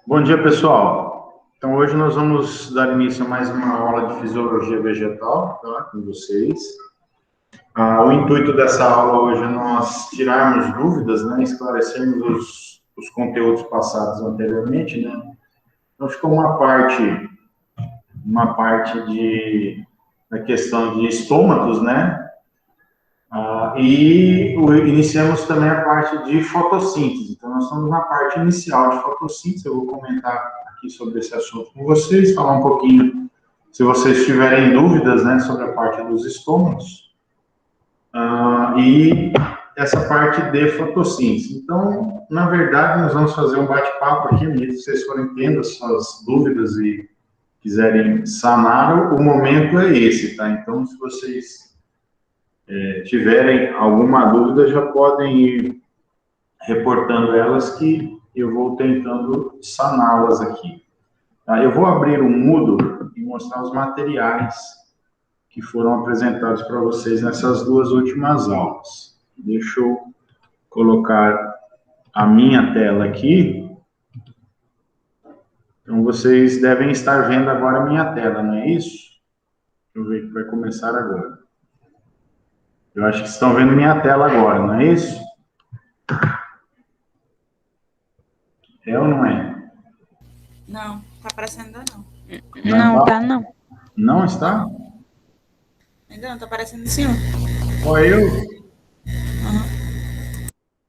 Bom dia, pessoal. Então, hoje nós vamos dar início a mais uma aula de Fisiologia Vegetal, tá, com vocês. O intuito dessa aula hoje é nós tirarmos dúvidas, né, esclarecermos os conteúdos passados anteriormente, né. Então, ficou uma parte da questão de estômatos, né, iniciamos também a parte de fotossíntese. Então, nós estamos na parte inicial de fotossíntese. Eu vou comentar aqui sobre esse assunto com vocês, falar um pouquinho, se vocês tiverem dúvidas, né, sobre a parte dos estômatos, e essa parte de fotossíntese. Então, na verdade, nós vamos fazer um bate-papo aqui, mesmo se vocês forem tendo as suas dúvidas e quiserem sanar, o momento é esse, tá? Então, se vocês tiverem alguma dúvida, já podem ir reportando elas que eu vou tentando saná-las aqui. Tá? Eu vou abrir o Moodle e mostrar os materiais que foram apresentados para vocês nessas duas últimas aulas. Deixa eu colocar a minha tela aqui. Então, vocês devem estar vendo agora a minha tela, não é isso? Deixa eu ver que vai começar agora. Eu acho que estão vendo minha tela agora, não é isso? É ou não é? Não, tá aparecendo ainda não. Não, tá não. Não está? Ainda não, tá aparecendo sim, ó. Só eu?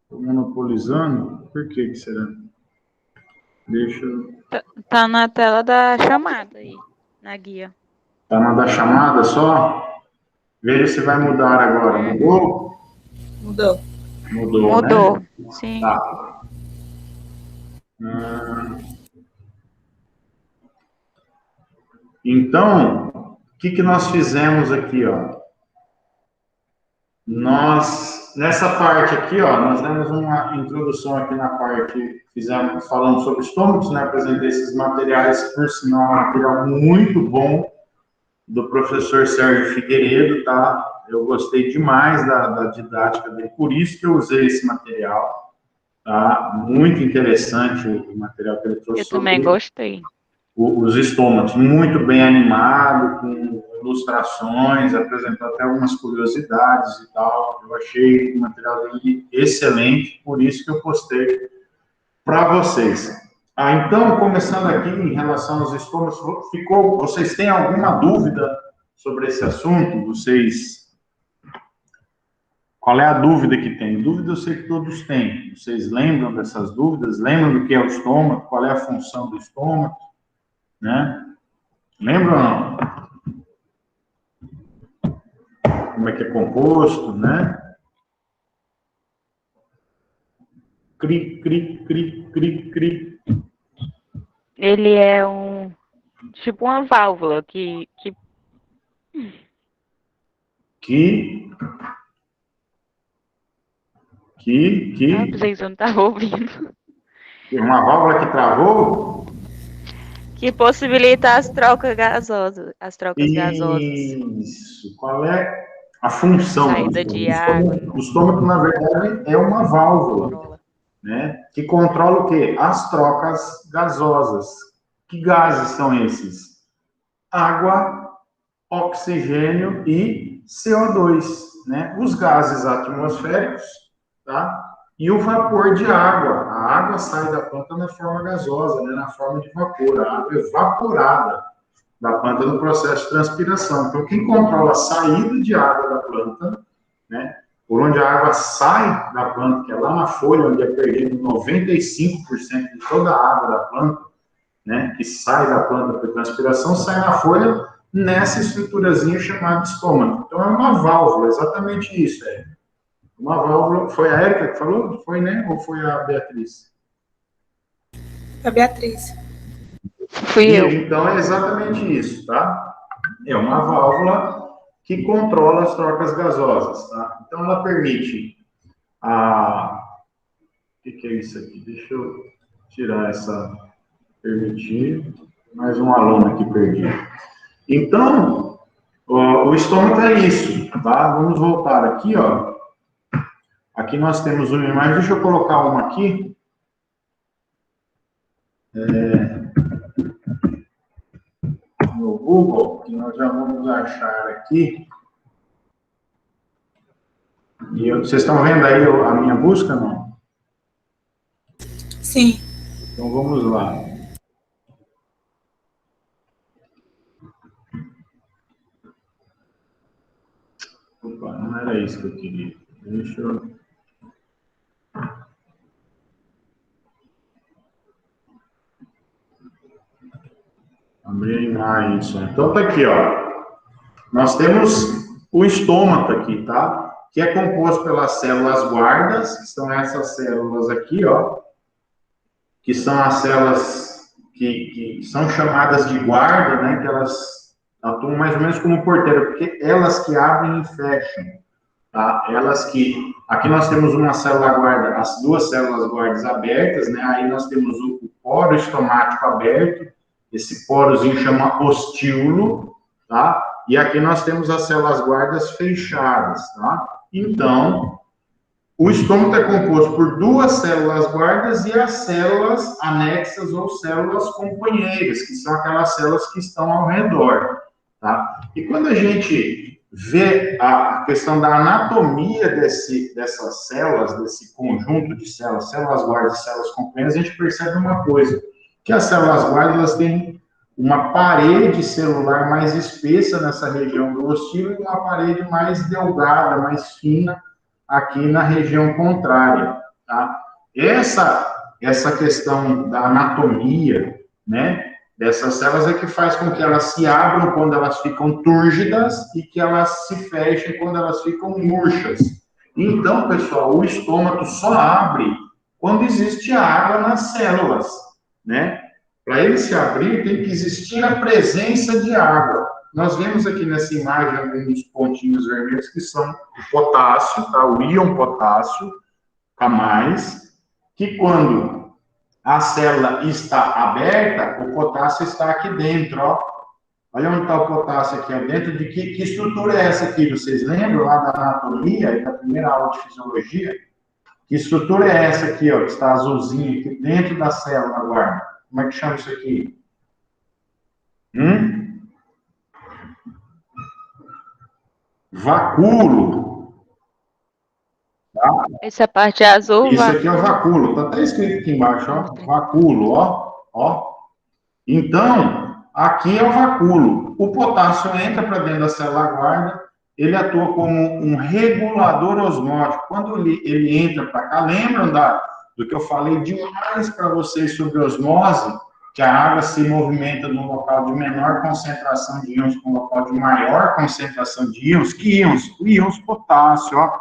Estou monopolizando? Por que será? Deixa eu... Tá na tela da chamada aí, na guia. Tá na da chamada só? Veja se vai mudar agora. Mudou? Mudou. Mudou, né? Sim. Tá. Então, o que nós fizemos aqui, ó? Nós, nessa parte aqui, ó, nós demos uma introdução aqui na parte, falando sobre estômagos, né? Apresentei esses materiais, por sinal, um material muito bom, do professor Sérgio Figueiredo, tá? Eu gostei demais da didática dele, por isso que eu usei esse material, tá? Muito interessante o material que ele trouxe. Eu também gostei. Os estômagos, muito bem animado, com ilustrações, apresentou até algumas curiosidades e tal. Eu achei o material dele excelente, por isso que eu postei para vocês. Então, começando aqui em relação aos estômagos, vocês têm alguma dúvida sobre esse assunto? Qual é a dúvida que tem? Dúvida eu sei que todos têm. Vocês lembram dessas dúvidas? Lembram do que é o estômago? Qual é a função do estômago? Né? Lembram ou não? Como é que é composto, né? Cri, cri, cri, cri, cri. Ele é tipo uma válvula que... vocês não estavam ouvindo. Uma válvula que travou? Que possibilita as trocas gasosas. Isso. Qual é a função? Saída de água. O estômago, na verdade, é uma válvula, né? Que controla o quê? As trocas gasosas. Que gases são esses? Água, oxigênio e CO2, né? Os gases atmosféricos, tá? E o vapor de água. A água sai da planta na forma gasosa, né? Na forma de vapor. A água evaporada da planta no processo de transpiração. Então, quem controla a saída de água da planta, né? Por onde a água sai da planta, que é lá na folha, onde é perdido 95% de toda a água da planta, né? Que sai da planta por transpiração, sai na folha nessa estruturazinha chamada estômago. Então, é uma válvula, exatamente isso. Uma válvula. Foi a Érica que falou? Foi, né? Ou foi a Beatriz? A Beatriz. Fui eu. Então, é exatamente isso, tá? É uma válvula que controla as trocas gasosas, tá? Então, ela permite O que é isso aqui? Deixa eu tirar essa... Permitir. Mais um aluno aqui perdido. Então, o estômago é isso, tá? Vamos voltar aqui, ó. Aqui nós temos uma imagem. Deixa eu colocar uma aqui. no Google, que nós já vamos achar aqui. E vocês estão vendo aí a minha busca, não? Sim. Então vamos lá. Opa, não era isso que eu queria. Deixa eu... abrir a imagem só. Então tá aqui, ó. Nós temos o estômago aqui, tá? Que é composto pelas células guardas, que são essas células aqui, ó. Que são as células que são chamadas de guarda, né? Que elas atuam mais ou menos como porteira, porque elas que abrem e fecham, tá? Elas que... Aqui nós temos uma célula guarda, as duas células guardas abertas, né? Aí nós temos o poro estomático aberto, esse porozinho chama ostíolo, tá? E aqui nós temos as células guardas fechadas, tá? Então, o estômago é composto por duas células guardas e as células anexas ou células companheiras, que são aquelas células que estão ao redor, tá? E quando a gente vê a questão da anatomia dessas células, desse conjunto de células, células guardas e células companheiras, a gente percebe uma coisa, que as células guardas elas têm uma parede celular mais espessa nessa região do ostíolo e uma parede mais delgada, mais fina, aqui na região contrária, tá? Essa questão da anatomia, né, dessas células é que faz com que elas se abram quando elas ficam túrgidas e que elas se fechem quando elas ficam murchas. Então, pessoal, o estômago só abre quando existe água nas células, né? Para ele se abrir, tem que existir a presença de água. Nós vemos aqui nessa imagem alguns pontinhos vermelhos que são o potássio, tá? O íon potássio, K+, que quando a célula está aberta, o potássio está aqui dentro, ó. Olha onde está o potássio aqui, ó. Dentro de que estrutura é essa aqui? Vocês lembram lá da anatomia e da primeira aula de fisiologia? Que estrutura é essa aqui, ó, que está azulzinha aqui dentro da célula guarda? Como é que chama isso aqui? Vacúolo. Tá? Essa parte azul, Isso aqui é o vacúolo. Está até escrito aqui embaixo, ó. Vacúolo, ó. Ó. Então, aqui é o vacúolo. O potássio entra para dentro da célula guarda, ele atua como um regulador osmótico. Quando ele entra para cá, lembram do que eu falei demais para vocês sobre osmose? Que a água se movimenta num local de menor concentração de íons para um local de maior concentração de íons. Que íons? Íons potássio, ó.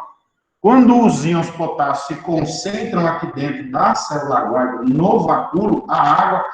Quando os íons potássio se concentram aqui dentro da célula guarda, no vacúolo, a água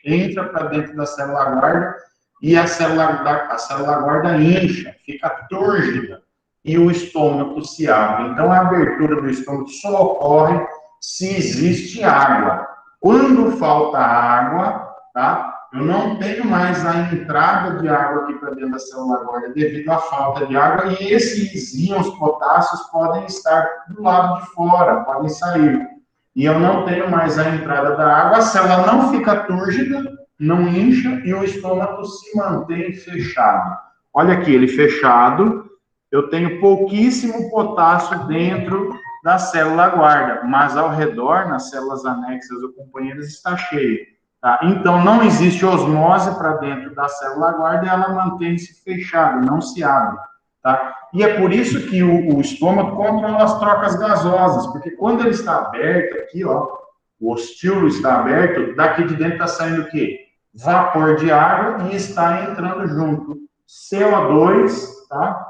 entra para dentro da célula guarda e a célula guarda incha, fica túrgida e o estômago se abre. Então, a abertura do estômago só ocorre se existe água. Quando falta água, tá? Eu não tenho mais a entrada de água aqui para dentro da célula guarda devido à falta de água e esses íons potássios podem estar do lado de fora, podem sair. E eu não tenho mais a entrada da água, a célula não fica túrgida, não incha e o estômago se mantém fechado. Olha aqui, ele fechado, eu tenho pouquíssimo potássio dentro da célula guarda, mas ao redor, nas células anexas ou companheiras, está cheio. Tá? Então, não existe osmose para dentro da célula guarda e ela mantém-se fechada, não se abre. Tá? E é por isso que o estômago controla as trocas gasosas, porque quando ele está aberto aqui, ó, o ostíolo está aberto, daqui de dentro está saindo o quê? Vapor de água e está entrando junto CO2, tá?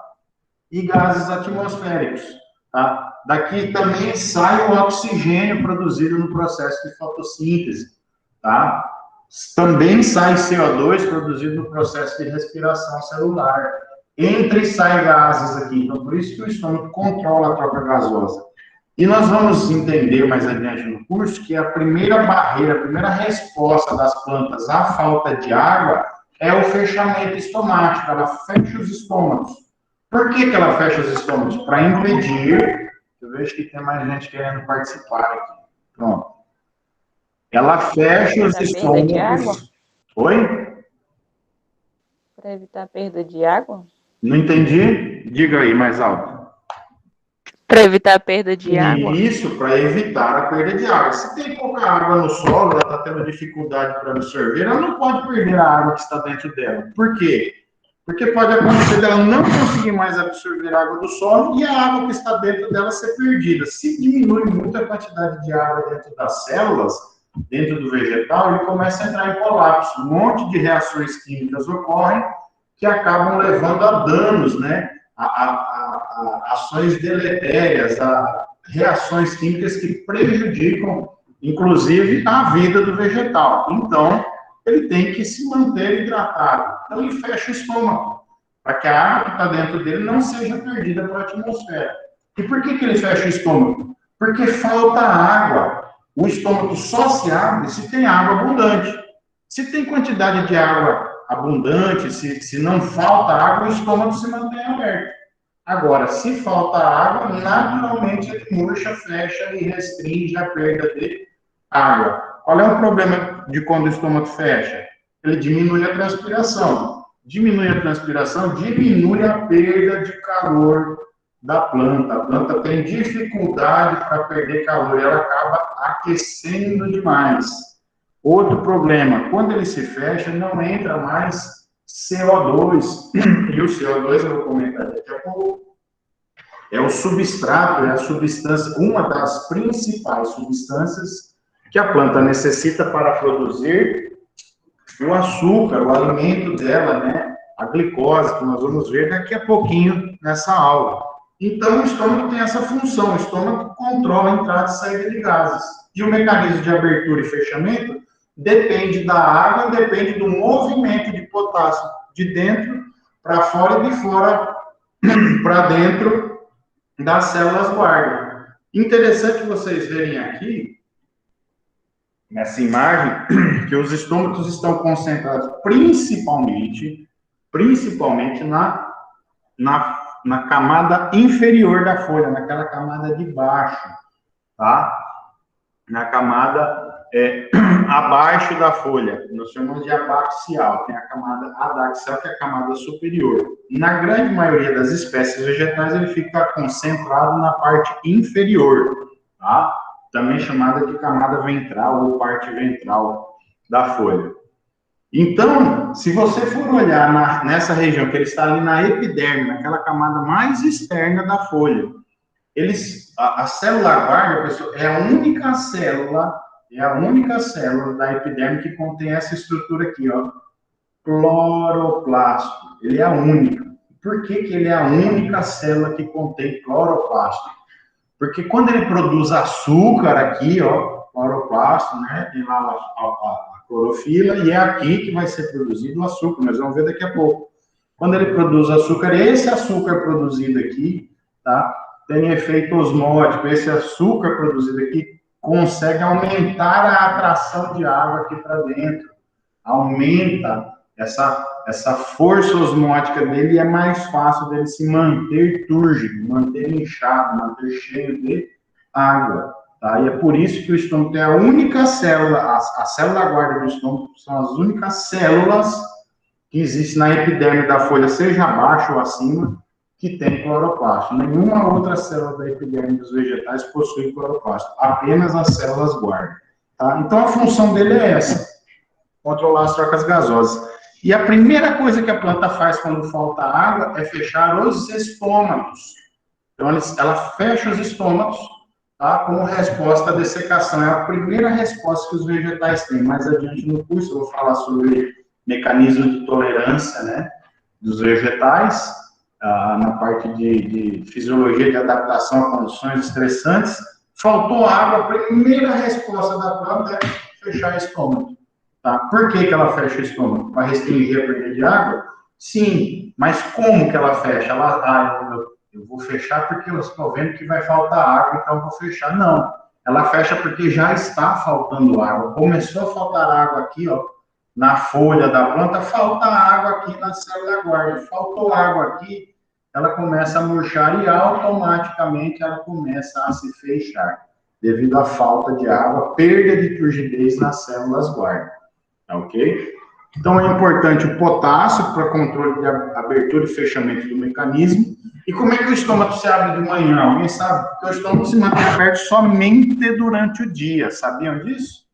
E gases atmosféricos, tá? Daqui também sai o oxigênio produzido no processo de fotossíntese, tá? Também sai CO2 produzido no processo de respiração celular. Entra e sai gases aqui. Então, por isso que o estômago controla a troca gasosa. E nós vamos entender mais adiante no curso que a primeira barreira, a primeira resposta das plantas à falta de água é o fechamento estomático. Ela fecha os estômagos. Por que ela fecha os estômagos? Para impedir... Eu vejo que tem mais gente querendo participar aqui. Pronto. ela fecha os Evitar perda de água? estômagos. Oi? Para evitar perda de água? Não entendi? Diga aí mais alto. Para evitar perda de água? Isso, para evitar a perda de água. Se tem pouca água no solo, ela está tendo dificuldade para absorver, ela não pode perder a água que está dentro dela. Por quê? Porque pode acontecer dela não conseguir mais absorver a água do solo e a água que está dentro dela ser perdida. Se diminui muito a quantidade de água dentro das células, dentro do vegetal, ele começa a entrar em colapso. Um monte de reações químicas ocorrem que acabam levando a danos, né? A ações deletérias, a reações químicas que prejudicam, inclusive, a vida do vegetal. Então, ele tem que se manter hidratado. Então, ele fecha o estômago, para que a água que está dentro dele não seja perdida para a atmosfera. E por que ele fecha o estômago? Porque falta água. O estômago só se abre se tem água abundante. Se tem quantidade de água abundante, se não falta água, o estômago se mantém aberto. Agora, se falta água, naturalmente ele murcha, fecha e restringe a perda de água. Qual é o problema de quando o estômago fecha? Ele diminui a transpiração. Diminui a transpiração, diminui a perda de calor da planta. A planta tem dificuldade para perder calor, ela acaba aquecendo demais. Outro problema, quando ele se fecha, não entra mais CO2. E o CO2, eu vou comentar daqui a pouco, é o substrato, é a substância, uma das principais substâncias que a planta necessita para produzir o açúcar, o alimento dela, né? A glicose, que nós vamos ver daqui a pouquinho nessa aula. Então, o estômago tem essa função, o estômago controla a entrada e saída de gases. E o mecanismo de abertura e fechamento depende da água, depende do movimento de potássio de dentro para fora e de fora para dentro das células guarda. Interessante vocês verem aqui, nessa imagem, que os estômatos estão concentrados principalmente na camada inferior da folha, naquela camada de baixo, tá? Na camada abaixo da folha, nós chamamos de abaxial, tem a camada adaxial, que é a camada superior. Na grande maioria das espécies vegetais, ele fica concentrado na parte inferior, tá? Também chamada de camada ventral ou parte ventral da folha. Então, se você for olhar nessa região, que ele está ali na epiderme, naquela camada mais externa da folha, a célula guarda, pessoal, é a única célula da epiderme que contém essa estrutura aqui, ó, cloroplasto. Ele é a única. Por que ele é a única célula que contém cloroplasto? Porque quando ele produz açúcar aqui, ó, cloroplasto, né, tem lá a clorofila, e é aqui que vai ser produzido o açúcar, nós vamos ver daqui a pouco. Quando ele produz açúcar, esse açúcar produzido aqui, tá, tem efeito osmótico, esse açúcar produzido aqui consegue aumentar a atração de água aqui para dentro, aumenta essa força osmótica dele e é mais fácil dele se manter túrgido, manter inchado, manter cheio de água. Tá? E é por isso que o estômago tem a única célula, a célula guarda do estômago são as únicas células que existem na epiderme da folha, seja abaixo ou acima, que tem cloroplasto. Nenhuma outra célula da epiderme dos vegetais possui cloroplasto, apenas as células guarda. Tá? Então a função dele é essa, controlar as trocas gasosas. E a primeira coisa que a planta faz quando falta água é fechar os estômagos. Então ela fecha os estômagos, tá? Como resposta à dessecação. É a primeira resposta que os vegetais têm. Mais adiante no curso eu vou falar sobre mecanismo de tolerância, né, dos vegetais, na parte de fisiologia de adaptação a condições estressantes. Faltou água, a primeira resposta da planta é fechar o estômago. Tá? Por que ela fecha o estômago? Para restringir a perda de água? Sim, mas como que ela fecha? Eu vou fechar porque eu estou vendo que vai faltar água, então eu vou fechar. Não, ela fecha porque já está faltando água. Começou a faltar água aqui, ó, na folha da planta, falta água aqui na célula guarda. Faltou água aqui, ela começa a murchar e automaticamente ela começa a se fechar. devido à falta de água, perda de turgidez nas células guarda, tá ok? Então, é importante o potássio para controle de abertura e fechamento do mecanismo. E como é que o estômago se abre de manhã? Alguém sabe? Porque o estômago se mantém aberto somente durante o dia. Sabiam disso?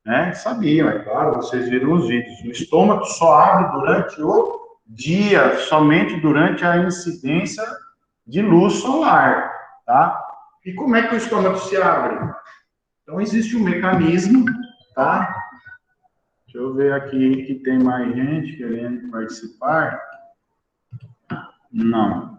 Né? Sabiam, é claro, vocês viram os vídeos. O estômago só abre durante o dia, somente durante a incidência de luz solar, tá? E como é que o estômago se abre? Então, existe um mecanismo, tá? Deixa eu ver aqui que tem mais gente querendo participar. Não.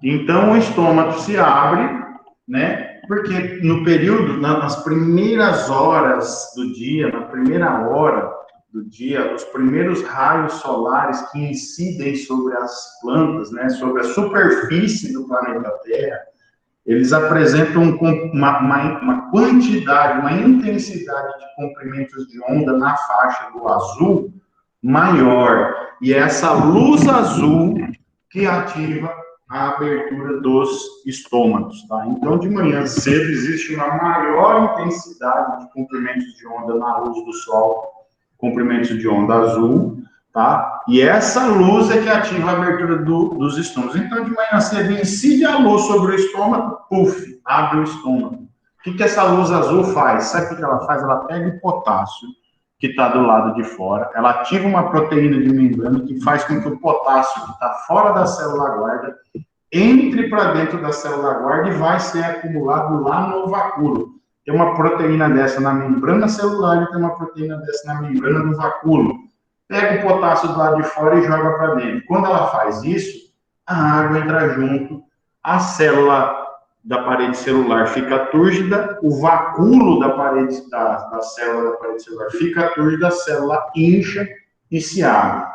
Então o estômago se abre, né? Porque no período, nas primeiras horas do dia, na primeira hora do dia, os primeiros raios solares que incidem sobre as plantas, né? Sobre a superfície do planeta Terra, eles apresentam uma quantidade, uma intensidade de comprimentos de onda na faixa do azul maior. E é essa luz azul que ativa a abertura dos estômagos, tá? Então, de manhã cedo, existe uma maior intensidade de comprimentos de onda na luz do sol, comprimentos de onda azul, tá? E essa luz é que ativa a abertura dos estômagos. Então, de manhã cedo, incide a luz sobre o estômago, puf, abre o estômago. O que essa luz azul faz? Sabe o que ela faz? Ela pega o potássio, que está do lado de fora, ela ativa uma proteína de membrana que faz com que o potássio, que está fora da célula guarda, entre para dentro da célula guarda e vai ser acumulado lá no vacúolo. Tem uma proteína dessa na membrana celular e tem uma proteína dessa na membrana do vacúolo. Pega o potássio do lado de fora e joga para dentro. Quando ela faz isso, a água entra junto, a célula da parede celular fica túrgida, o vacúolo da parede da célula da parede celular fica túrgida, a célula incha e se abre.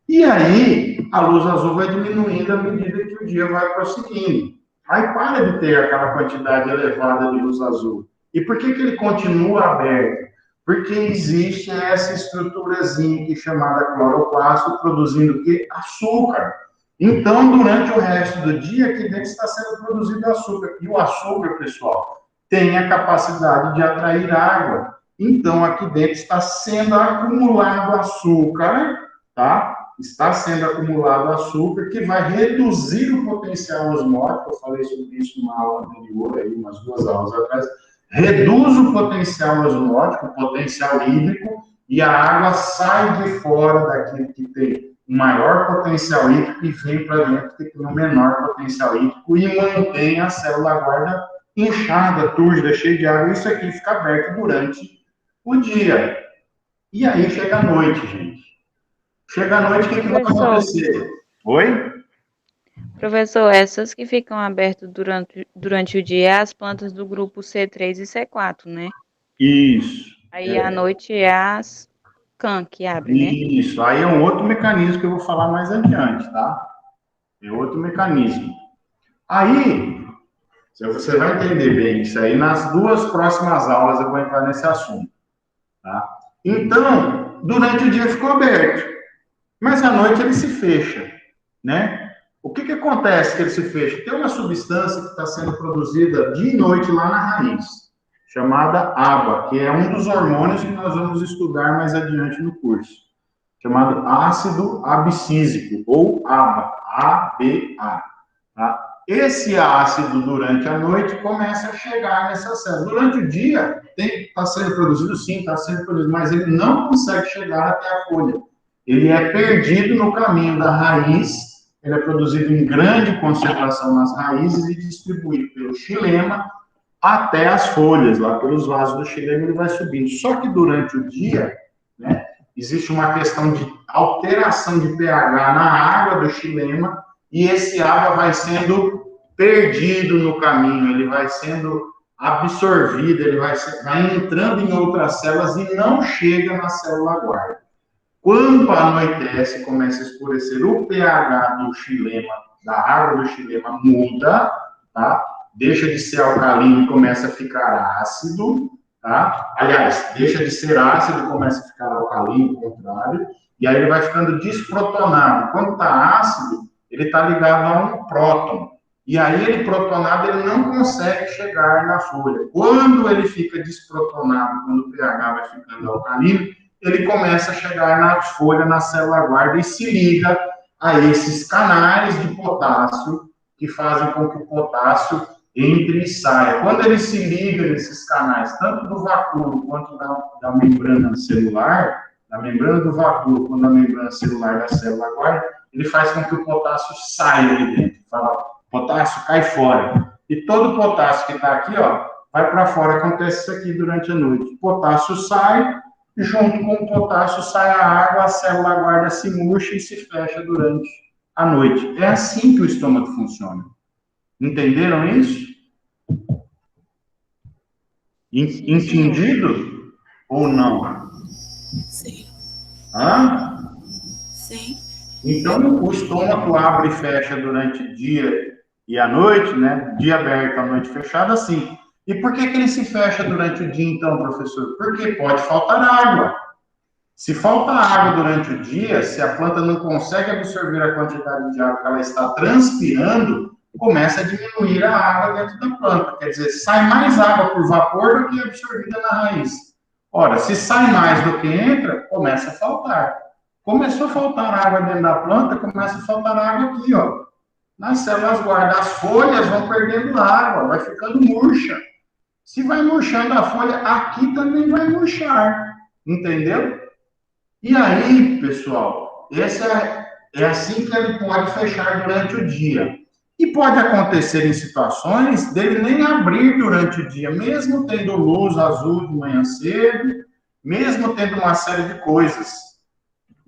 E aí, a luz azul vai diminuindo à medida que o dia vai prosseguindo. Aí para de ter aquela quantidade elevada de luz azul. E por que ele continua aberto? Porque existe essa estruturazinha que é chamada cloroplasto, produzindo o quê? Açúcar. Então, durante o resto do dia, aqui dentro está sendo produzido açúcar. E o açúcar, pessoal, tem a capacidade de atrair água. Então, aqui dentro está sendo acumulado açúcar, tá? Está sendo acumulado açúcar que vai reduzir o potencial osmótico. Eu falei sobre isso numa aula anterior, aí, umas 2 aulas atrás. Reduz o potencial osmótico, o potencial hídrico, e a água sai de fora daquilo que tem maior potencial hídrico e vem para dentro que tem um menor potencial hídrico e mantém a célula guarda inchada, túrgida, cheia de água. Isso aqui fica aberto durante o dia. E aí chega a noite, gente. Chega a noite, o que vai acontecer? Oi? Professor, essas que ficam abertas durante o dia é as plantas do grupo C3 e C4, né? Isso. Aí à noite é as CAN que abre, né? Isso. Aí é um outro mecanismo que eu vou falar mais adiante, tá? É outro mecanismo. Aí, você vai entender bem isso aí. Nas 2 próximas aulas eu vou entrar nesse assunto, tá? Então, durante o dia ficou aberto, mas à noite ele se fecha, né? O que acontece que ele se fecha? Tem uma substância que está sendo produzida de noite lá na raiz, chamada ABA, que é um dos hormônios que nós vamos estudar mais adiante no curso, chamado ácido abscísico, ou ABA, ABA. Tá? Esse ácido, durante a noite, começa a chegar nessa célula. Durante o dia, está sendo produzido, sim, está sendo produzido, mas ele não consegue chegar até a folha. Ele é perdido no caminho da raiz. Ele é produzido em grande concentração nas raízes e distribuído pelo xilema até as folhas, lá pelos vasos do xilema ele vai subindo. Só que durante o dia, né, existe uma questão de alteração de pH na água do xilema e esse água vai sendo perdido no caminho, ele vai sendo absorvido, ele vai entrando em outras células e não chega na célula guarda. Quando anoitece, começa a escurecer, o pH do xilema, da água do xilema, muda, tá? Deixa de ser alcalino e começa a ficar ácido, tá? Aliás, deixa de ser ácido e começa a ficar alcalino, ao contrário, e aí ele vai ficando desprotonado. Quando está ácido, ele está ligado a um próton, E aí, ele protonado, ele não consegue chegar na folha. Quando ele fica desprotonado, quando o pH vai ficando alcalino, ele começa a chegar na folha, na célula guarda, e se liga a esses canais de potássio que fazem com que o potássio entre e saia. Quando ele se liga nesses canais, tanto do vacúolo quanto da membrana celular, da membrana do vacúolo quanto da membrana celular da célula guarda, ele faz com que o potássio saia de dentro. Fala, potássio cai fora. E todo o potássio que está aqui, ó, vai para fora. Acontece isso aqui durante a noite. O potássio sai, junto com o potássio sai a água, a célula guarda se murcha e se fecha durante a noite. É assim que o estômago funciona. Entenderam isso? Entendido ou não? Sim. Hã? Sim. Então, o estômago abre e fecha durante o dia e a noite, né? Dia aberto, a noite fechada, assim. E por que ele se fecha durante o dia, então, professor? Porque pode faltar água. Se falta água durante o dia, se a planta não consegue absorver a quantidade de água que ela está transpirando, começa a diminuir a água dentro da planta. Quer dizer, sai mais água por vapor do que absorvida na raiz. Ora, se sai mais do que entra, começa a faltar. Começou a faltar água dentro da planta, começa a faltar água aqui, ó. Nas células guarda, as folhas vão perdendo água, vai ficando murcha. Se vai murchando a folha, aqui também vai murchar. Entendeu? E aí, pessoal, é assim que ele pode fechar durante o dia. E pode acontecer em situações dele nem abrir durante o dia, mesmo tendo luz azul de manhã cedo, mesmo tendo uma série de coisas.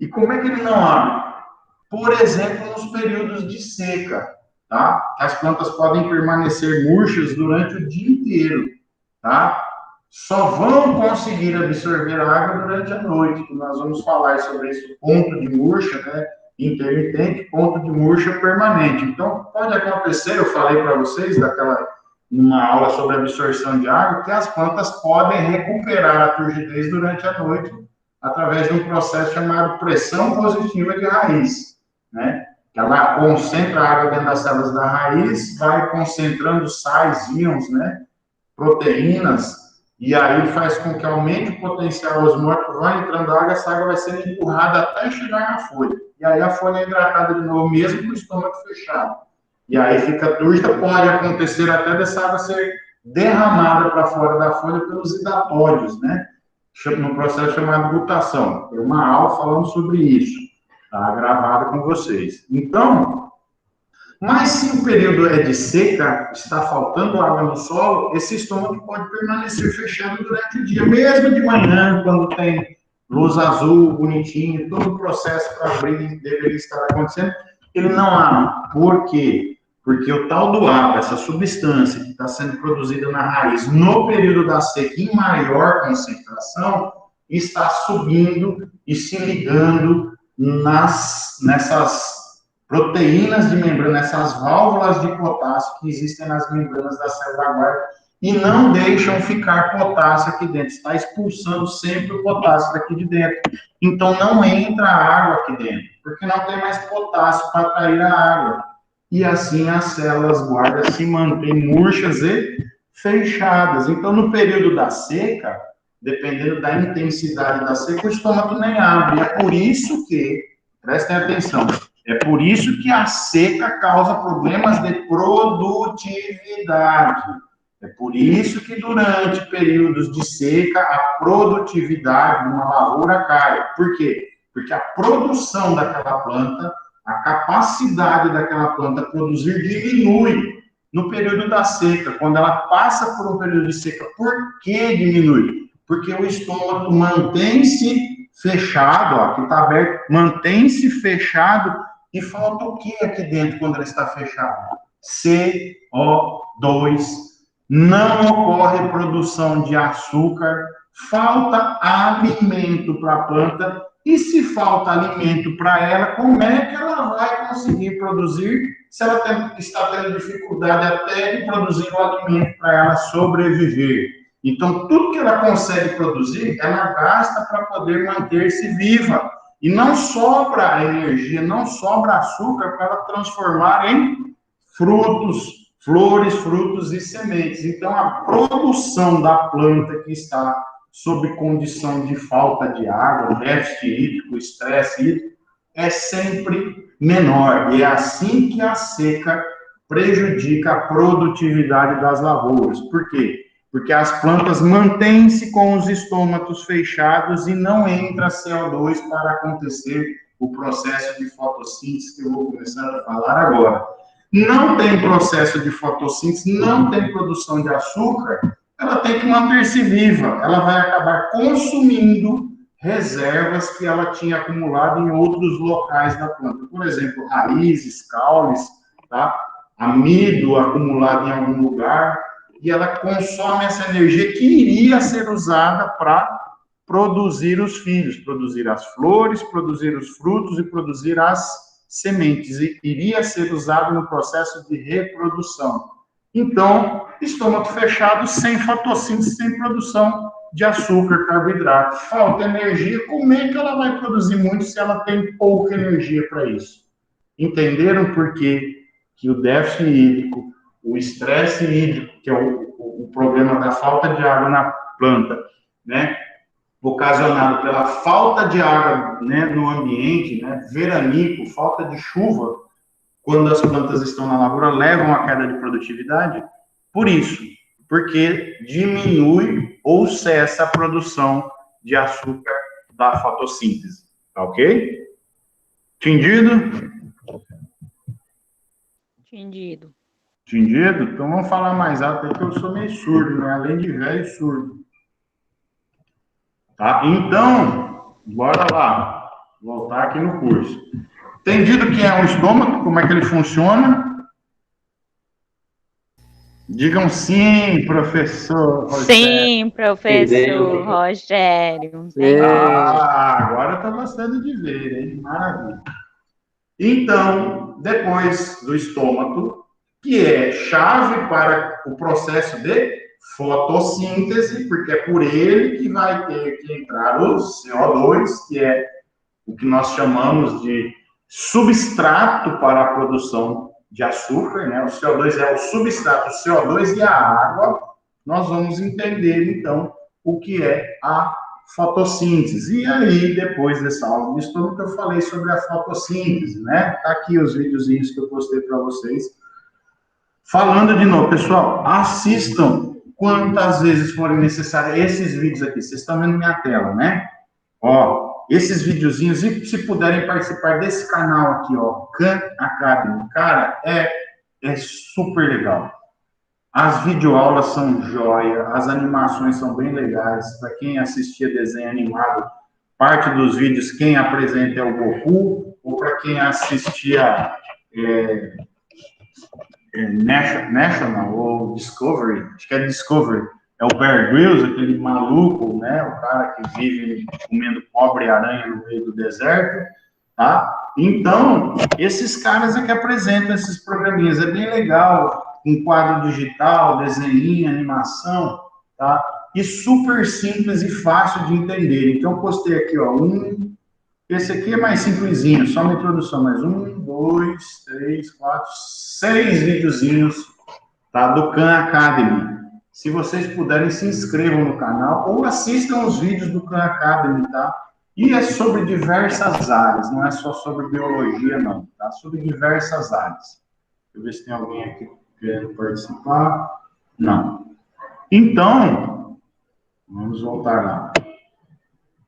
E como é que ele não abre? Por exemplo, nos períodos de seca, tá? As plantas podem permanecer murchas durante o dia inteiro, tá? Só vão conseguir absorver a água durante a noite, que nós vamos falar sobre esse ponto de murcha, né? Intermitente, ponto de murcha permanente. Então, pode acontecer, eu falei para vocês, numa aula sobre absorção de água, que as plantas podem recuperar a turgidez durante a noite através de um processo chamado pressão positiva de raiz, né? Que ela concentra a água dentro das células da raiz, vai concentrando sais, íons, né? Proteínas, e aí faz com que aumente o potencial osmótico, vai entrando água, essa água vai sendo empurrada até chegar na folha. E aí a folha é hidratada de novo, mesmo com o estômago fechado. E aí fica turgida, pode acontecer até dessa água ser derramada para fora da folha pelos hidatórios, né? No processo chamado gutação. Tem uma aula falando sobre isso, tá? Gravada com vocês. Então, mas se o período é de seca, está faltando água no solo, esse estômago pode permanecer fechado durante o dia, mesmo de manhã, quando tem luz azul, bonitinho, todo o processo para abrir deveria estar acontecendo, ele não abre. Por quê? Porque o tal do APA, essa substância que está sendo produzida na raiz no período da seca em maior concentração, está subindo e se ligando nessas proteínas de membrana, essas válvulas de potássio que existem nas membranas da célula guarda e não deixam ficar potássio aqui dentro, está expulsando sempre o potássio daqui de dentro. Então não entra água aqui dentro, porque não tem mais potássio para atrair a água. E assim as células guarda se mantêm murchas e fechadas. Então no período da seca, dependendo da intensidade da seca, o estômago nem abre. É por isso que, prestem atenção, é por isso que a seca causa problemas de produtividade. É por isso que durante períodos de seca a produtividade de uma lavoura cai. Por quê? Porque a produção daquela planta, a capacidade daquela planta produzir diminui no período da seca. Quando ela passa por um período de seca, por que diminui? Porque o estômago mantém-se fechado, ó, aqui está aberto, mantém-se fechado. E falta o que aqui dentro quando ele está fechado? CO2. Não ocorre produção de açúcar, falta alimento para a planta. E se falta alimento para ela, como é que ela vai conseguir produzir se ela está tendo dificuldade até de produzir o alimento para ela sobreviver? Então, tudo que ela consegue produzir, ela gasta para poder manter-se viva. E não sobra energia, não sobra açúcar para ela transformar em frutos, flores, frutos e sementes. Então, a produção da planta que está sob condição de falta de água, déficit hídrico, estresse hídrico, é sempre menor. E é assim que a seca prejudica a produtividade das lavouras. Por quê? Porque as plantas mantêm-se com os estômatos fechados e não entra CO2 para acontecer o processo de fotossíntese, que eu vou começar a falar agora. Não tem processo de fotossíntese, não tem produção de açúcar, ela tem que manter-se viva. Ela vai acabar consumindo reservas que ela tinha acumulado em outros locais da planta. Por exemplo, raízes, caules, tá? Amido acumulado em algum lugar, e ela consome essa energia que iria ser usada para produzir os filhos, produzir as flores, produzir os frutos e produzir as sementes, e iria ser usado no processo de reprodução. Então, estômago fechado, sem fotossíntese, sem produção de açúcar, carboidrato. Falta energia, como é que ela vai produzir muito se ela tem pouca energia para isso? Entenderam por quê que o déficit hídrico, o estresse hídrico, que é o problema da falta de água na planta, né, ocasionado pela falta de água, né, no ambiente, né, veranico, falta de chuva, quando as plantas estão na lavoura, levam a queda de produtividade? Por isso, porque diminui ou cessa a produção de açúcar da fotossíntese, tá ok? Entendido? Entendido. Entendido? Então vamos falar mais alto aí, que eu sou meio surdo, né? Além de velho, surdo. Tá? Então, bora lá. Voltar aqui no curso. Entendido o que é o estômago? Como é que ele funciona? Digam sim, professor Rogério. Sim, professor Rogério. Agora eu estou gostando de ver, hein? Maravilha. Então, depois do estômago, que é chave para o processo de fotossíntese, porque é por ele que vai ter que entrar o CO2, que é o que nós chamamos de substrato para a produção de açúcar, né? O CO2 é o substrato, o CO2 e a água. Nós vamos entender, então, o que é a fotossíntese. E aí, depois dessa aula de estômago, eu falei sobre a fotossíntese, né? Tá aqui os videozinhos que eu postei para vocês. Falando de novo, pessoal, assistam quantas vezes forem necessárias esses vídeos aqui. Vocês estão vendo minha tela, né? Ó, esses videozinhos, e se puderem participar desse canal aqui, ó, Khan Academy, cara, é super legal. As videoaulas são joia, as animações são bem legais. Para quem assistia desenho animado, parte dos vídeos, quem apresenta é o Goku, ou para quem assistia National ou Discovery, acho que é Discovery, é o Bear Grylls, aquele maluco, né, o cara que vive comendo pobre aranha no meio do deserto, tá? Então, esses caras é que apresentam esses programinhas, é bem legal, um quadro digital, desenho, animação, tá? E super simples e fácil de entender. Então, eu postei aqui, ó, esse aqui é mais simplesinho, só uma introdução, mas 1, 2, 3, 4, 6 videozinhos, tá? Do Khan Academy. Se vocês puderem, se inscrevam no canal ou assistam os vídeos do Khan Academy, tá? E é sobre diversas áreas, não é só sobre biologia, não, tá? Sobre diversas áreas. Deixa eu ver se tem alguém aqui querendo participar. Não. Então, vamos voltar lá.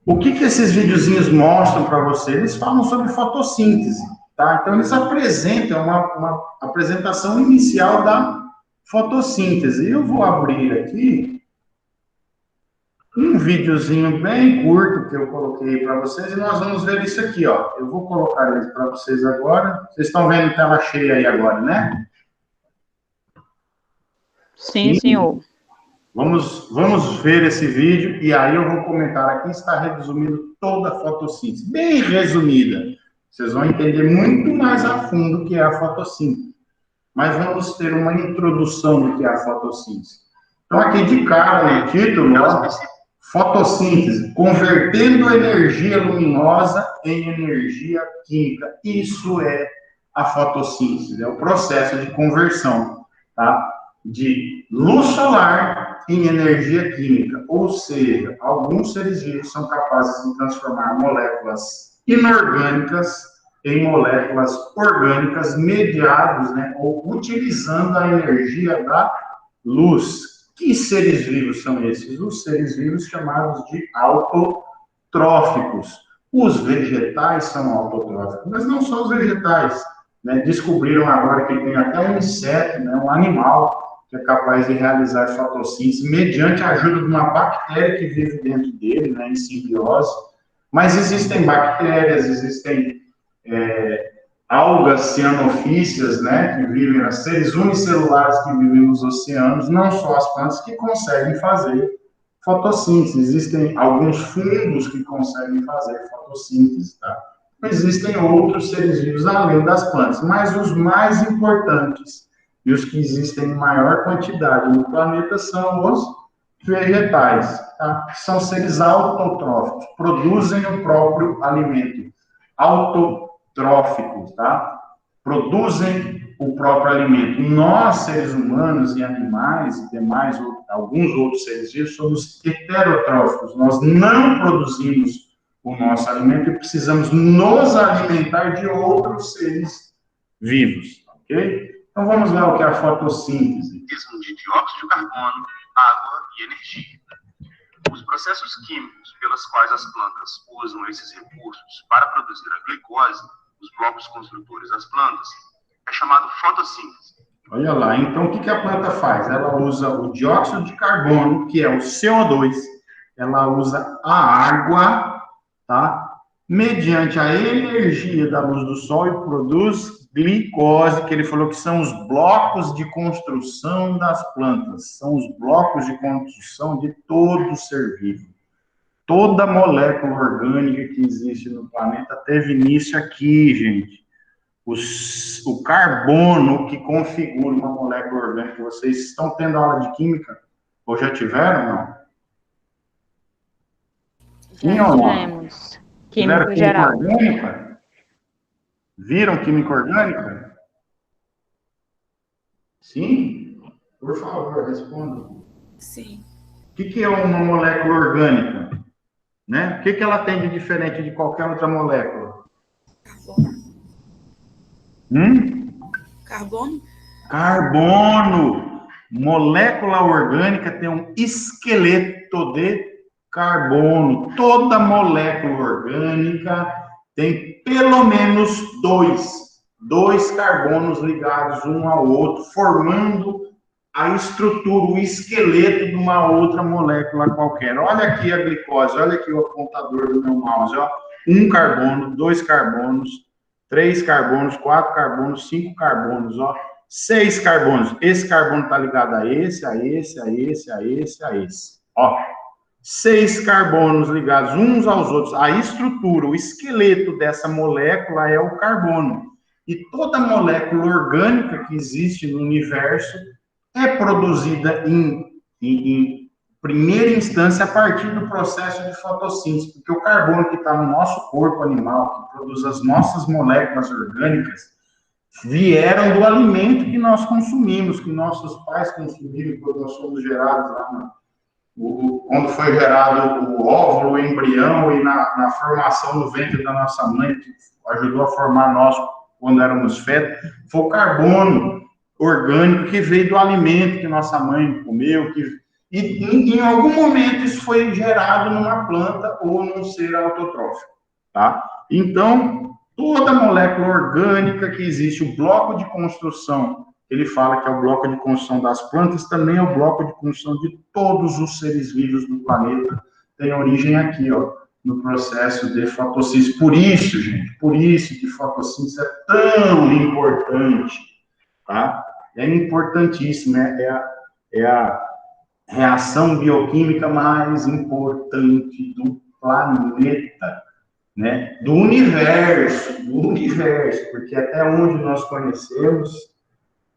O que esses videozinhos mostram para você? Eles falam sobre fotossíntese, tá? Então, eles apresentam uma apresentação inicial da fotossíntese. Eu vou abrir aqui um videozinho bem curto que eu coloquei para vocês e nós vamos ver isso aqui, ó. Eu vou colocar ele para vocês agora. Vocês estão vendo tela cheia aí agora, né? Sim, senhor. Vamos ver esse vídeo e aí eu vou comentar aqui, está resumindo toda a fotossíntese, bem resumida. Vocês vão entender muito mais a fundo o que é a fotossíntese. Mas vamos ter uma introdução do que é a fotossíntese. Então aqui de cara, no título, ó, fotossíntese, convertendo energia luminosa em energia química. Isso é a fotossíntese? É o processo de conversão, tá? De luz solar em energia química, ou seja, alguns seres vivos são capazes de transformar moléculas inorgânicas em moléculas orgânicas mediados, né, ou utilizando a energia da luz. Que seres vivos são esses? Os seres vivos chamados de autotróficos. Os vegetais são autotróficos, mas não só os vegetais, né? Descobriram agora que tem até um inseto, né, um animal, que é capaz de realizar fotossíntese mediante a ajuda de uma bactéria que vive dentro dele, né, em simbiose. Mas existem bactérias, existem algas cianofícias, né, que vivem, seres unicelulares que vivem nos oceanos, não só as plantas que conseguem fazer fotossíntese. Existem alguns fungos que conseguem fazer fotossíntese, tá? Existem outros seres vivos além das plantas, mas os mais importantes e os que existem em maior quantidade no planeta são os vegetais, tá? São seres autotróficos, produzem o próprio alimento. Autotróficos, tá? Produzem o próprio alimento. Nós, seres humanos e animais e demais, alguns outros seres vivos, somos heterotróficos. Nós não produzimos o nosso alimento e precisamos nos alimentar de outros seres vivos, ok? Então, vamos lá o que é a fotossíntese. De dióxido de carbono, água e energia. Os processos químicos pelos quais as plantas usam esses recursos para produzir a glicose, os blocos construtores das plantas, é chamado fotossíntese. Olha lá, então o que a planta faz? Ela usa o dióxido de carbono, que é o CO2, ela usa a água, tá? Mediante a energia da luz do sol e produz glicose, que ele falou que são os blocos de construção das plantas, são os blocos de construção de todo ser vivo. Toda molécula orgânica que existe no planeta teve início aqui, gente. O carbono que configura uma molécula orgânica. Vocês estão tendo aula de química? Ou já tiveram, não? Já tivemos. Química geral. Orgânica? Viram química orgânica? Sim? Por favor, responda. Sim. O que é uma molécula orgânica? Né? O que ela tem de diferente de qualquer outra molécula? Carbono? Carbono. Molécula orgânica tem um esqueleto de carbono. Toda molécula orgânica tem pelo menos dois carbonos ligados um ao outro, formando a estrutura, o esqueleto de uma outra molécula qualquer. Olha aqui a glicose, olha aqui o apontador do meu mouse, ó. 1 carbono, 2 carbonos, 3 carbonos, 4 carbonos, 5 carbonos, ó. 6 carbonos. Esse carbono está ligado a esse, a esse, a esse, a esse, a esse. Ó. 6 carbonos ligados uns aos outros. A estrutura, o esqueleto dessa molécula é o carbono. E toda molécula orgânica que existe no universo é produzida em primeira instância a partir do processo de fotossíntese, porque o carbono que está no nosso corpo animal, que produz as nossas moléculas orgânicas, vieram do alimento que nós consumimos, que nossos pais consumiram quando nós fomos gerados lá, quando foi gerado o óvulo, o embrião, e na formação no ventre da nossa mãe, que ajudou a formar nós quando éramos fetos, foi o carbono orgânico que veio do alimento que nossa mãe comeu, e em algum momento isso foi gerado numa planta ou num ser autotrófico, tá? Então, toda molécula orgânica que existe, o bloco de construção, ele fala que é o bloco de construção das plantas, também é o bloco de construção de todos os seres vivos do planeta, tem origem aqui, ó, no processo de fotossíntese. Por isso, gente, por isso que fotossíntese é tão importante, tá? É importantíssimo, né? É a reação bioquímica mais importante do planeta, né? Do universo, porque até onde nós conhecemos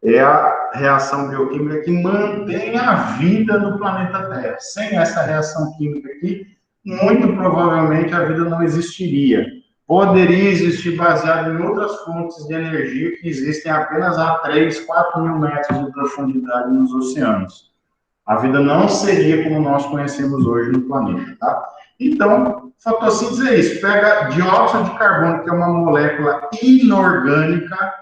é a reação bioquímica que mantém a vida no planeta Terra. Sem essa reação química aqui, muito provavelmente a vida não existiria. poderia existir baseado em outras fontes de energia que existem apenas a 3, 4 mil metros de profundidade nos oceanos. A vida não seria como nós conhecemos hoje no planeta, tá? Então, fotossíntese é isso. Pega dióxido de carbono, que é uma molécula inorgânica,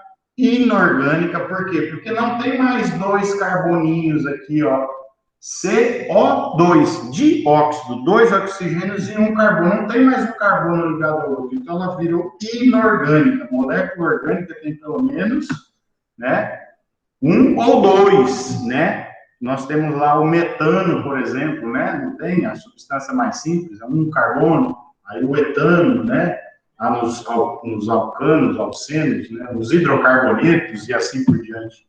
por quê? Porque não tem mais 2 carboninhos aqui, ó. CO2, dióxido, 2 oxigênios e 1 carbono. Não tem mais um carbono ligado ao outro. Então, ela virou inorgânica. Molécula orgânica tem pelo menos, né, 1 ou 2, né? Nós temos lá o metano, por exemplo, né? Não tem a substância mais simples, é 1 carbono. Aí o etano, né? Nos alcanos, alcenos, né? Os hidrocarbonetos e assim por diante.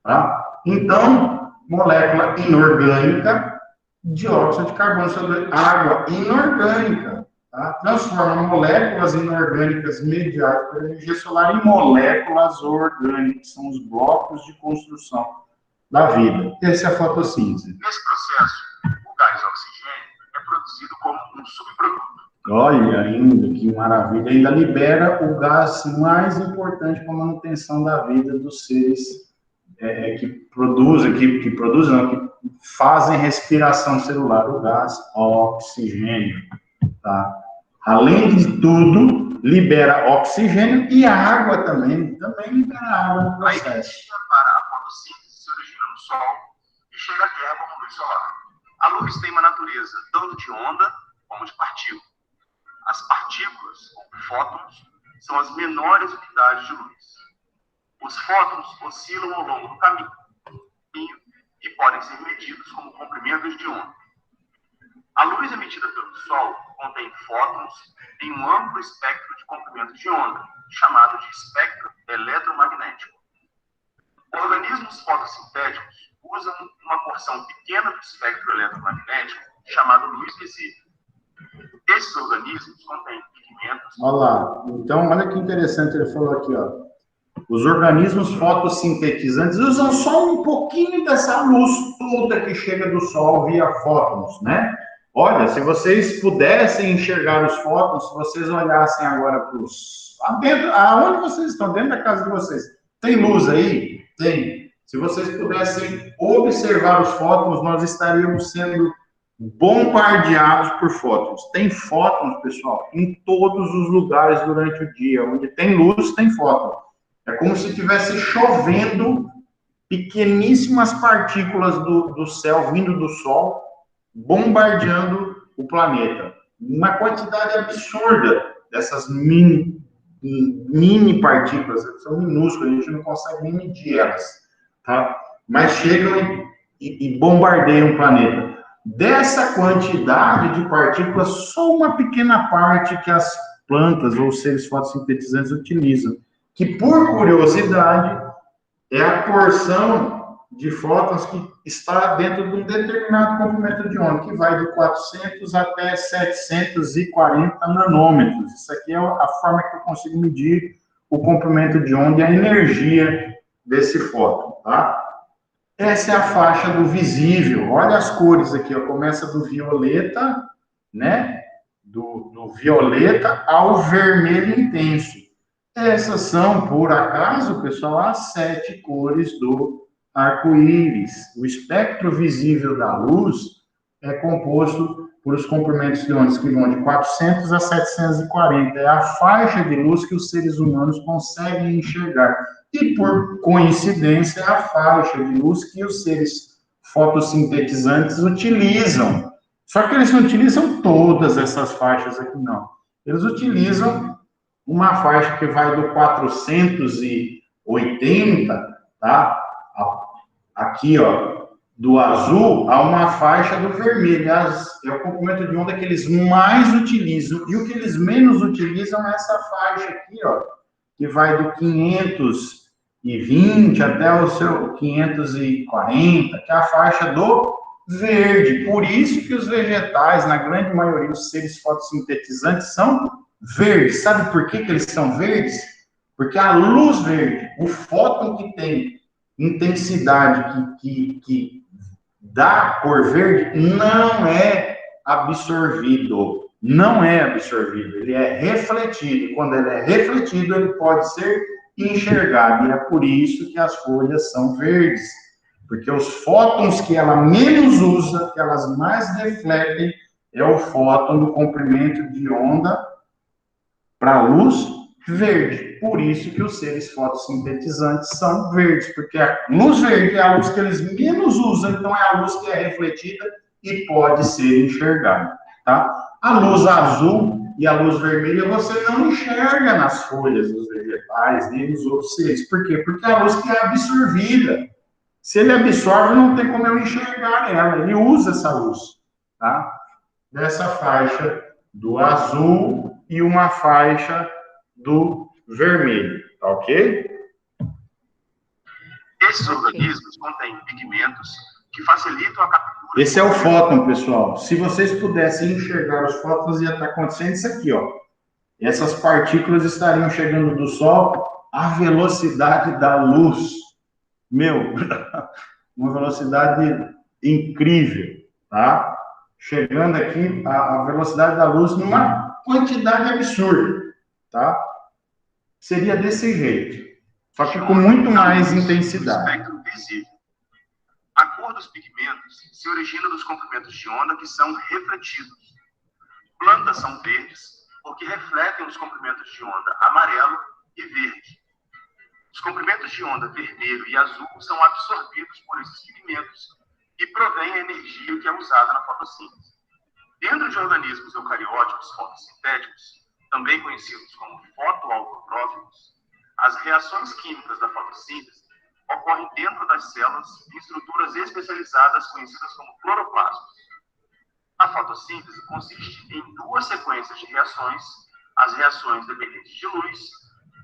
Tá? Então, molécula inorgânica, dióxido de carbono sobre água inorgânica. Tá? Transforma moléculas inorgânicas mediadas pela energia solar em moléculas orgânicas, são os blocos de construção da vida. Essa é a fotossíntese. Nesse processo, o gás oxigênio é produzido como um subproduto. Olha ainda, que maravilha. Ainda libera o gás mais importante para a manutenção da vida dos seres que fazem respiração celular, o gás oxigênio. Tá? Além de tudo, libera oxigênio e a água também libera água no processo. A energia para a fotossíntese se origina no Sol e chega à Terra como luz solar. A luz tem uma natureza tanto de onda como de partícula. As partículas, ou fótons, são as menores unidades de luz. Os fótons oscilam ao longo do caminho e podem ser medidos como comprimentos de onda. A luz emitida pelo Sol contém fótons em um amplo espectro de comprimento de onda, chamado de espectro eletromagnético. Organismos fotossintéticos usam uma porção pequena do espectro eletromagnético, chamado luz visível. Esses organismos contêm pigmentos... Olha lá, então olha que interessante, ele falou aqui, ó. Os organismos fotossintetizantes usam só um pouquinho dessa luz toda que chega do Sol via fótons, né? Olha, se vocês pudessem enxergar os fótons, se vocês olhassem agora para os... Aonde vocês estão? Dentro da casa de vocês. Tem luz aí? Tem. Se vocês pudessem observar os fótons, nós estaríamos sendo bombardeados por fótons. Tem fótons, pessoal, em todos os lugares durante o dia. Onde tem luz, tem fóton. É como se estivesse chovendo pequeníssimas partículas do céu vindo do Sol, bombardeando o planeta. Uma quantidade absurda dessas mini partículas, são minúsculas, a gente não consegue nem medir elas, tá? Mas chegam e bombardeiam o planeta. Dessa quantidade de partículas, só uma pequena parte que as plantas ou seres fotossintetizantes utilizam, que, por curiosidade, é a porção de fótons que está dentro de um determinado comprimento de onda, que vai de 400 até 740 nanômetros. Isso aqui é a forma que eu consigo medir o comprimento de onda e a energia desse fóton, tá? Essa é a faixa do visível. Olha as cores aqui, ó. Começa do violeta, né? Do violeta ao vermelho intenso. Essas são, por acaso, pessoal, as 7 cores do arco-íris. O espectro visível da luz é composto por os comprimentos de ondas que vão de 400 a 740. É a faixa de luz que os seres humanos conseguem enxergar. E, por coincidência, é a faixa de luz que os seres fotossintetizantes utilizam. Só que eles não utilizam todas essas faixas aqui, não. Eles utilizam uma faixa que vai do 480, tá? Aqui, ó, do azul, a uma faixa do vermelho. É o comprimento de onda que eles mais utilizam. E o que eles menos utilizam é essa faixa aqui, ó, que vai do 520 até o seu 540, que é a faixa do verde. Por isso que os vegetais, na grande maioria, os seres fotossintetizantes, são verdes. Sabe por que eles são verdes? Porque a luz verde, o fóton que tem intensidade que dá cor verde, não é absorvido. não é absorvido, ele é refletido. E quando ele é refletido, ele pode ser enxergado. E é por isso que as folhas são verdes. Porque os fótons que ela menos usa, que elas mais refletem, é o fóton do comprimento de onda para a luz verde. Por isso que os seres fotossintetizantes são verdes, porque a luz verde é a luz que eles menos usam, então é a luz que é refletida e pode ser enxergada, tá? A luz azul e a luz vermelha você não enxerga nas folhas dos vegetais, nem nos outros seres. Por quê? Porque é a luz que é absorvida. Se ele absorve, não tem como eu enxergar ela. Ele usa essa luz, tá? Dessa faixa do azul e uma faixa do vermelho, tá ok? Esses organismos contêm pigmentos que facilitam a captura... Esse é o fóton, pessoal. Se vocês pudessem enxergar os fótons, ia estar acontecendo isso aqui, ó. Essas partículas estariam chegando do Sol à velocidade da luz. Meu, uma velocidade incrível, tá? Chegando aqui a velocidade da luz numa quantidade absurda, tá? Seria desse jeito, só que com muito mais intensidade. Espectro visível. A cor dos pigmentos se origina dos comprimentos de onda que são refletidos. Plantas são verdes porque refletem os comprimentos de onda amarelo e verde. Os comprimentos de onda vermelho e azul são absorvidos por esses pigmentos e provém a energia que é usada na fotossíntese. Dentro de organismos eucarióticos fotossintéticos, também conhecidos como fotoautotróficos, as reações químicas da fotossíntese ocorrem dentro das células em estruturas especializadas conhecidas como cloroplastos. A fotossíntese consiste em duas sequências de reações, as reações dependentes de luz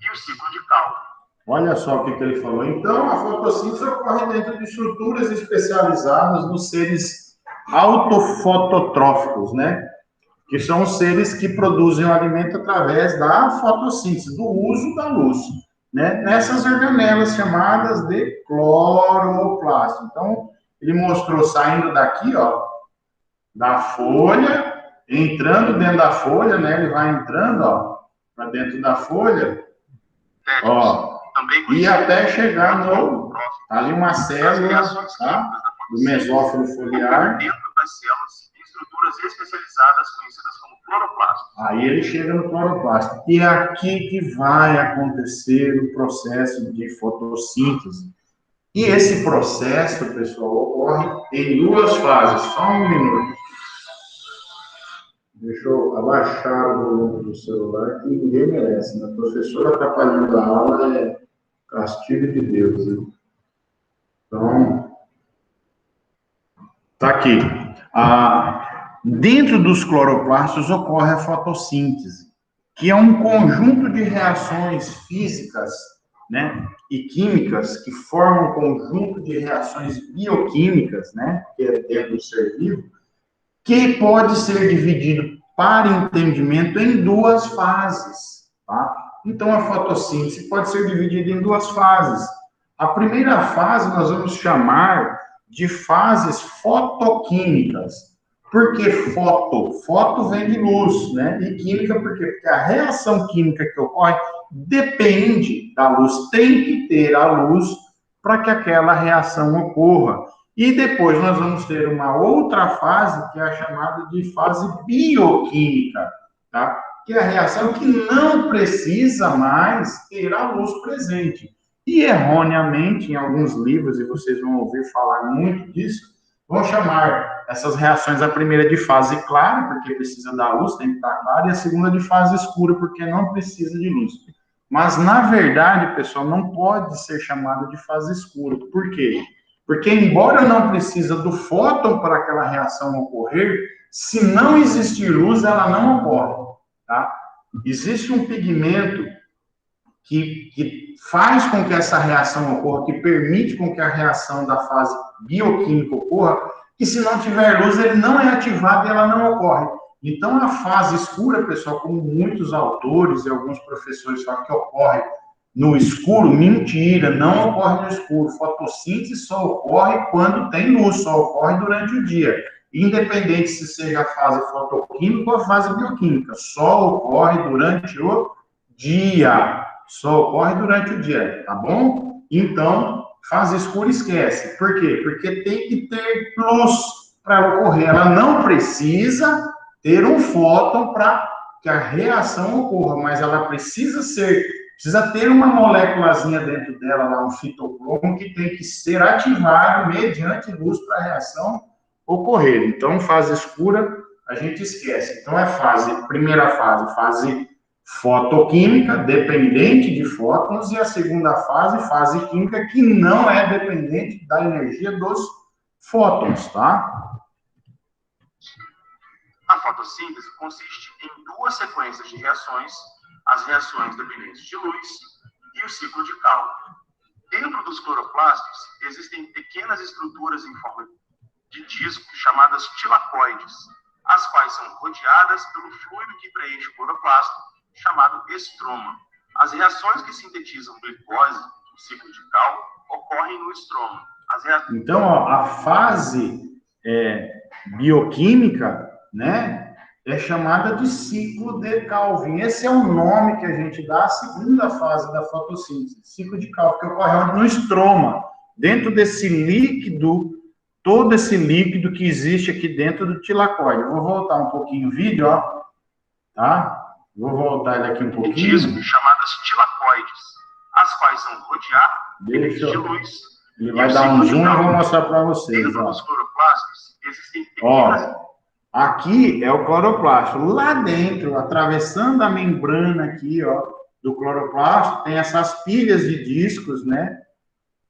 e o ciclo de Calvin. Olha só o que ele falou. Então, a fotossíntese ocorre dentro de estruturas especializadas nos seres autofototróficos, né? Que são os seres que produzem o alimento através da fotossíntese, do uso da luz, né? Nessas organelas chamadas de cloroplasto. Então, ele mostrou saindo daqui, ó, da folha, entrando dentro da folha, né? Ele vai entrando, ó, para dentro da folha, ó, e até chegar no... ali uma célula, tá? Do mesófilo foliar. Dentro das células, em estruturas especializadas conhecidas como cloroplastos. Aí ele chega no cloroplasto. E é aqui que vai acontecer o processo de fotossíntese. E esse processo, pessoal, ocorre em duas fases. Só um minuto. Deixa eu abaixar o volume do celular, que ninguém merece, né? A professora atrapalhando a aula é castigo de Deus, né? Então, tá aqui. Dentro dos cloroplastos ocorre a fotossíntese, que é um conjunto de reações físicas, né, e químicas que formam um conjunto de reações bioquímicas, né, que é dentro do ser vivo, que pode ser dividido para entendimento em duas fases, tá? Então, a fotossíntese pode ser dividida em duas fases. A primeira fase nós vamos chamar de fases fotoquímicas. Por que foto? Foto vem de luz, né? E química por quê? Porque a reação química que ocorre depende da luz. Tem que ter a luz para que aquela reação ocorra. E depois nós vamos ter uma outra fase, que é a chamada de fase bioquímica, tá? Que é a reação que não precisa mais ter a luz presente. E erroneamente, em alguns livros, e vocês vão ouvir falar muito disso, vão chamar essas reações, a primeira de fase clara, porque precisa da luz, tem que estar clara, e a segunda de fase escura, porque não precisa de luz. Mas, na verdade, pessoal, não pode ser chamada de fase escura. Por quê? Porque, embora não precisa do fóton para aquela reação ocorrer, se não existir luz, ela não ocorre, tá? Existe um pigmento que faz com que essa reação ocorra, que permite com que a reação da fase bioquímica ocorra, que se não tiver luz, ele não é ativado e ela não ocorre. Então, a fase escura, pessoal, como muitos autores e alguns professores falam que ocorre no escuro, mentira, não ocorre no escuro. Fotossíntese só ocorre quando tem luz, só ocorre durante o dia. independente se seja a fase fotoquímica ou a fase bioquímica, só ocorre durante o dia. Só ocorre durante o dia, tá bom? Então, fase escura esquece. Por quê? Porque tem que ter luz para ocorrer. Ela não precisa ter um fóton para que a reação ocorra, mas ela precisa ter uma moléculazinha dentro dela, lá, um fitocromo, que tem que ser ativado mediante luz para a reação ocorrer. Então, fase escura, a gente esquece. Então, primeira fase fotoquímica, dependente de fótons, e a segunda fase química, que não é dependente da energia dos fótons, tá? A fotossíntese consiste em duas sequências de reações, as reações dependentes de luz e o ciclo de Calvin. Dentro dos cloroplastos, existem pequenas estruturas em forma de disco chamadas tilacoides, as quais são rodeadas pelo fluido que preenche o cloroplasto, chamado estroma. As reações que sintetizam glicose, o ciclo de Calvin, ocorrem no estroma. Então, ó, a fase bioquímica, né, é chamada de ciclo de Calvin. Esse é o nome que a gente dá à segunda fase da fotossíntese, ciclo de Calvin, que ocorre no estroma, dentro desse líquido, todo esse líquido que existe aqui dentro do tilacoide. Eu vou voltar um pouquinho o vídeo, ó, tá? Vou voltar daqui um pouquinho. Discos chamadas tilacoides, as quais são rodeadas de luz. Ele vai dar um zoom e eu vou mostrar para vocês. Dentro dos cloroplastos existem pequenas... Aqui é o cloroplasto. Lá dentro, atravessando a membrana aqui, ó, do cloroplasto, tem essas pilhas de discos, né?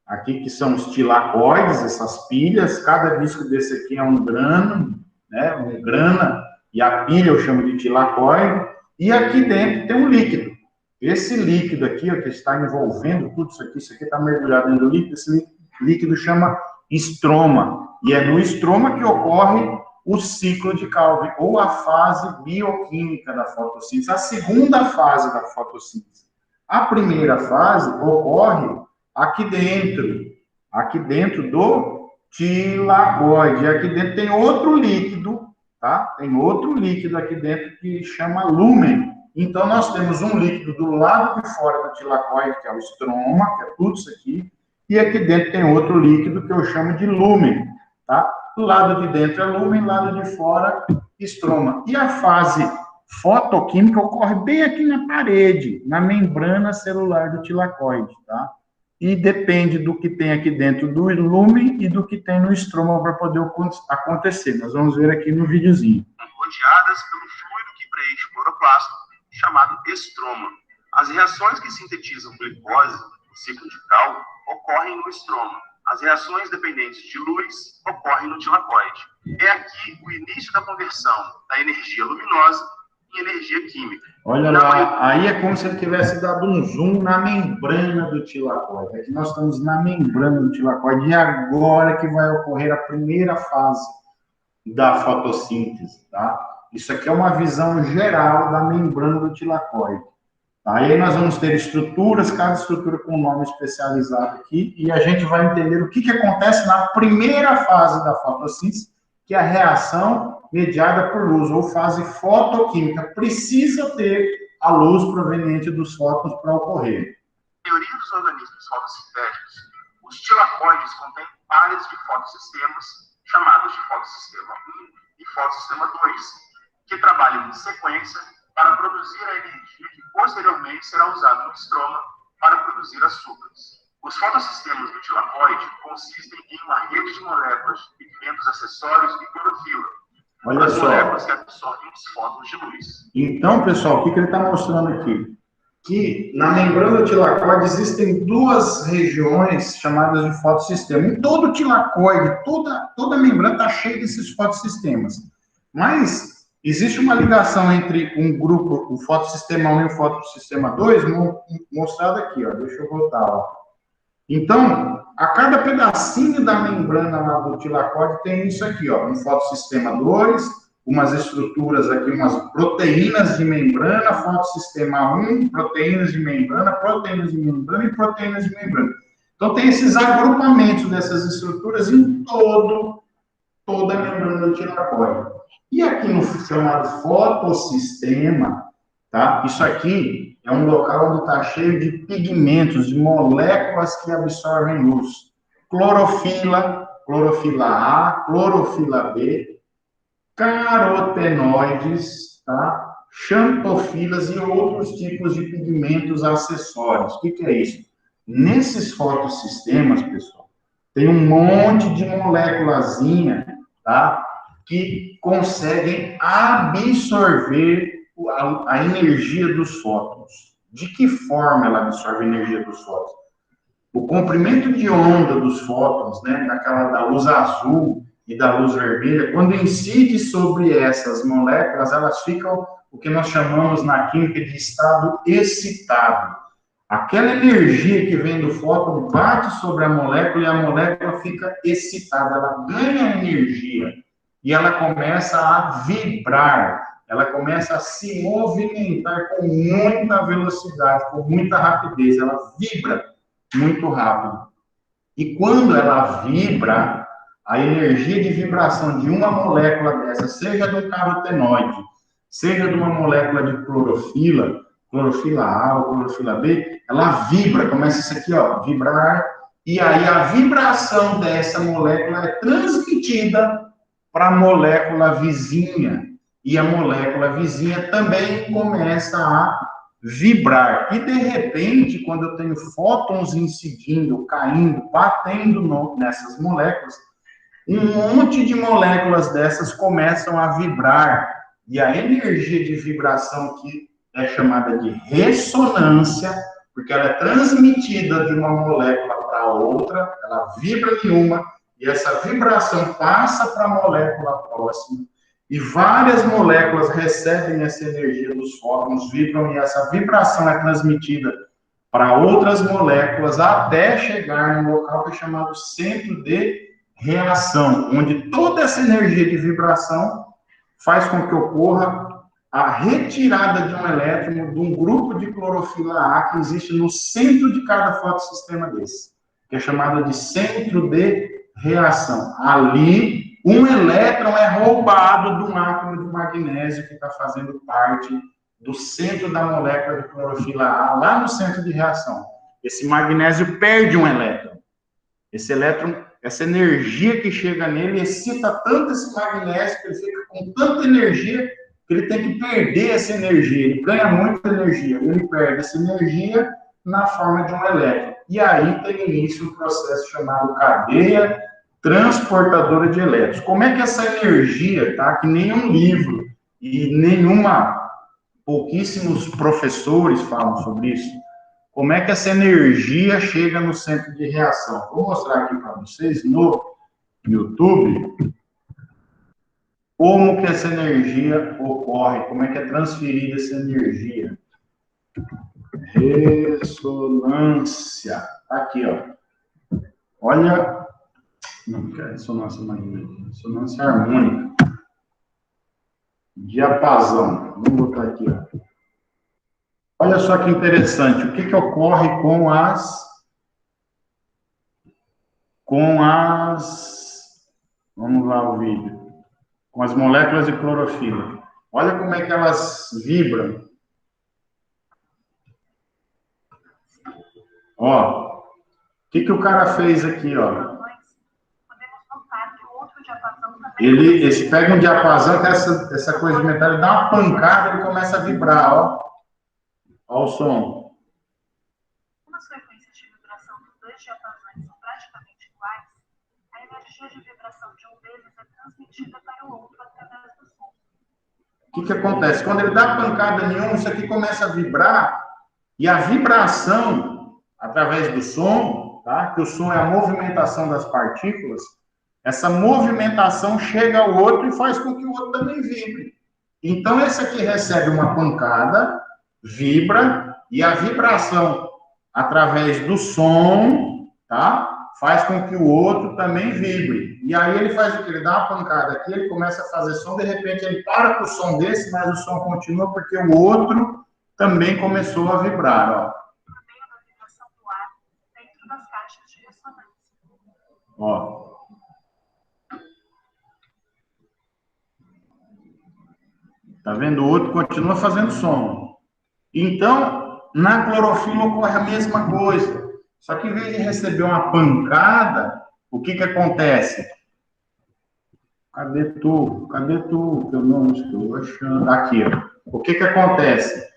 Aqui que são os tilacoides, essas pilhas. Cada disco desse aqui é um grano, né? Um grana, e a pilha eu chamo de tilacoide. E aqui dentro tem um líquido. Esse líquido aqui, ó, que está envolvendo tudo isso aqui está mergulhado dentro do líquido, esse líquido chama estroma. E é no estroma que ocorre o ciclo de Calvin, ou a fase bioquímica da fotossíntese, a segunda fase da fotossíntese. A primeira fase ocorre aqui dentro do tilacoide. Aqui dentro tem outro líquido, tá? Tem outro líquido aqui dentro que chama lúmen. Então, nós temos um líquido do lado de fora do tilacoide, que é o estroma, que é tudo isso aqui, e aqui dentro tem outro líquido que eu chamo de lúmen, tá? Do lado de dentro é lúmen, lado de fora, estroma. E a fase fotoquímica ocorre bem aqui na parede, na membrana celular do tilacoide, tá? E depende do que tem aqui dentro do lúmen e do que tem no estroma para poder acontecer. Nós vamos ver aqui no videozinho. Rodeadas pelo fluido que preenche o cloroplasto, chamado estroma. As reações que sintetizam glicose, o ciclo de Calvin, ocorrem no estroma. As reações dependentes de luz ocorrem no tilacoide. É aqui o início da conversão da energia luminosa em energia química. Olha lá, aí é como se ele tivesse dado um zoom na membrana do tilacoide. Aqui nós estamos na membrana do tilacoide e agora que vai ocorrer a primeira fase da fotossíntese, tá? Isso aqui é uma visão geral da membrana do tilacoide. Aí nós vamos ter estruturas, cada estrutura com um nome especializado aqui, e a gente vai entender o que acontece na primeira fase da fotossíntese, que é a reação mediada por luz, ou fase fotoquímica. Precisa ter a luz proveniente dos fótons para ocorrer. Na maioria dos organismos fotossintéticos, os tilacoides contêm pares de fotossistemas, chamados de fotossistema 1 e fotossistema 2, que trabalham em sequência para produzir a energia que posteriormente será usada no estroma para produzir açúcares. Os fotossistemas do tilacoide consistem em uma rede de moléculas de pigmentos acessórios e clorofila. Olha as só. moléculas que absorvem os fótons de luz. Então, pessoal, o que ele está mostrando aqui? Que na membrana do tilacoide existem duas regiões chamadas de fotossistema. Em todo tilacoide, toda a membrana está cheia desses fotossistemas. Mas existe uma ligação entre um grupo, o fotossistema 1 e o fotossistema 2, mostrado aqui, ó. Deixa eu voltar, ó. Então, a cada pedacinho da membrana lá do tilacoide tem isso aqui, ó. Um fotossistema 2, umas estruturas aqui, umas proteínas de membrana, fotossistema 1, proteínas de membrana e proteínas de membrana. Então, tem esses agrupamentos dessas estruturas em todo toda a membrana do tireoide. E aqui no chamado fotossistema, tá? Isso aqui é um local onde está cheio de pigmentos, de moléculas que absorvem luz. Clorofila, clorofila A, clorofila B, carotenoides, tá? Xantofilas e outros tipos de pigmentos acessórios. O que é isso? Nesses fotossistemas, pessoal, tem um monte de moléculazinha, tá? Que conseguem absorver a energia dos fótons. De que forma ela absorve a energia dos fótons? O comprimento de onda dos fótons, né, da luz azul e da luz vermelha, quando incide sobre essas moléculas, elas ficam o que nós chamamos na química de estado excitado. Aquela energia que vem do fóton bate sobre a molécula e a molécula fica excitada, ela ganha energia e ela começa a vibrar, ela começa a se movimentar com muita velocidade, com muita rapidez, ela vibra muito rápido. E quando ela vibra, a energia de vibração de uma molécula dessa, seja do carotenoide, seja de uma molécula de clorofila, clorofila A ou clorofila B, ela vibra, começa isso aqui, ó, vibrar, e aí a vibração dessa molécula é transmitida para a molécula vizinha, e a molécula vizinha também começa a vibrar. E, de repente, quando eu tenho fótons incidindo, caindo, batendo nessas moléculas, um monte de moléculas dessas começam a vibrar. E a energia de vibração, que é chamada de ressonância, porque ela é transmitida de uma molécula para outra, ela vibra em uma, e essa vibração passa para a molécula próxima, e várias moléculas recebem essa energia dos fótons, vibram, e essa vibração é transmitida para outras moléculas até chegar no local que é chamado centro de reação, onde toda essa energia de vibração faz com que ocorra a retirada de um elétron de um grupo de clorofila A que existe no centro de cada fotossistema desse, que é chamado de centro de reação. Ali, um elétron é roubado de um átomo de magnésio que está fazendo parte do centro da molécula de clorofila A, lá no centro de reação. Esse magnésio perde um elétron. Esse elétron, essa energia que chega nele, excita tanto esse magnésio que ele fica com tanta energia que ele tem que perder essa energia. Ele ganha muita energia, ele perde essa energia na forma de um elétron. E aí tem início um processo chamado cadeia transportadora de elétrons. Como é que essa energia, tá? Que nenhum livro e pouquíssimos professores falam sobre isso. Como é que essa energia chega no centro de reação? Vou mostrar aqui para vocês no YouTube como que essa energia ocorre, como é que é transferida essa energia. Ressonância. Aqui, ó. Olha, não quero ressonância magnética, ressonância harmônica. Diapasão. Vamos botar aqui, ó. Olha só que interessante, o que ocorre com vamos lá o vídeo, com as moléculas de clorofila. Olha como é que elas vibram. Ó, o que o cara fez aqui, ó? Ele pega um diapasão, que essa coisa de metal, ele dá uma pancada, ele começa a vibrar, ó. Olha o som. Como as frequências de vibração dos dois diapasões são praticamente iguais, a energia de vibração de um deles é transmitida para o outro através do som. O que acontece? Quando ele dá pancada nenhuma, isso aqui começa a vibrar, e a vibração, através do som, tá? Que o som é a movimentação das partículas, essa movimentação chega ao outro e faz com que o outro também vibre. Então, esse aqui recebe uma pancada, vibra, e a vibração através do som, tá? Faz com que o outro também vibre. E aí ele faz o que? Ele dá uma pancada aqui, ele começa a fazer som, de repente ele para com o som desse, mas o som continua porque o outro também começou a vibrar, ó. Por meio da vibração do ar dentro das caixas de ressonância. Ó. Tá vendo? O outro continua fazendo som. Então, na clorofila ocorre a mesma coisa. Só que em vez de receber uma pancada, o que acontece? Cadê tu? Cadê tu? Que eu não estou achando. Aqui, ó. O que acontece?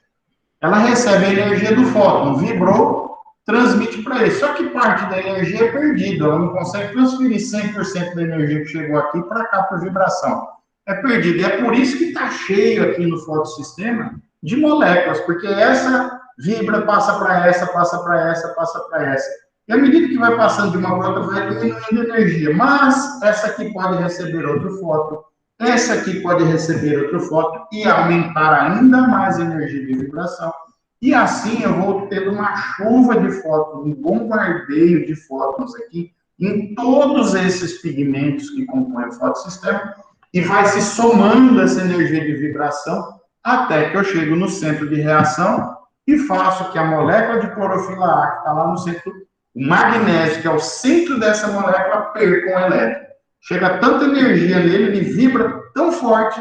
Ela recebe a energia do fóton, vibrou, transmite para ele. Só que parte da energia é perdida. Ela não consegue transferir 100% da energia que chegou aqui para cá por vibração. É perdido. E é por isso que está cheio aqui no fotossistema de moléculas, porque essa vibra, passa para essa, passa para essa, passa para essa. E à medida que vai passando de uma para outra, vai diminuindo energia. Mas essa aqui pode receber outro fóton, essa aqui pode receber outro fóton e aumentar ainda mais a energia de vibração. E assim eu vou tendo uma chuva de fótons, um bombardeio de fótons aqui em todos esses pigmentos que compõem o fotossistema e vai se somando essa energia de vibração até que eu chego no centro de reação e faço que a molécula de clorofila A, que está lá no centro, o magnésio, que é o centro dessa molécula, perca um elétron. Chega tanta energia nele, ele vibra tão forte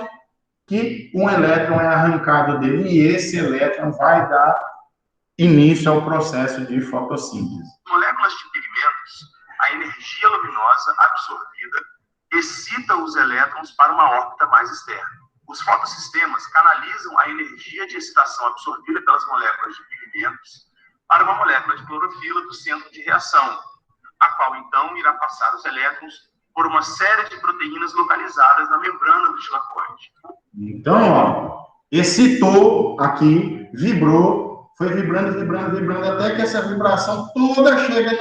que um elétron é arrancado dele e esse elétron vai dar início ao processo de fotossíntese. Moléculas de pigmentos, a energia luminosa absorvida excita os elétrons para uma órbita mais externa. Os fotossistemas canalizam a energia de excitação absorvida pelas moléculas de pigmentos para uma molécula de clorofila do centro de reação, a qual então irá passar os elétrons por uma série de proteínas localizadas na membrana do tilacoide. Então, ó, excitou aqui, vibrou, foi vibrando, vibrando, vibrando, até que essa vibração toda chega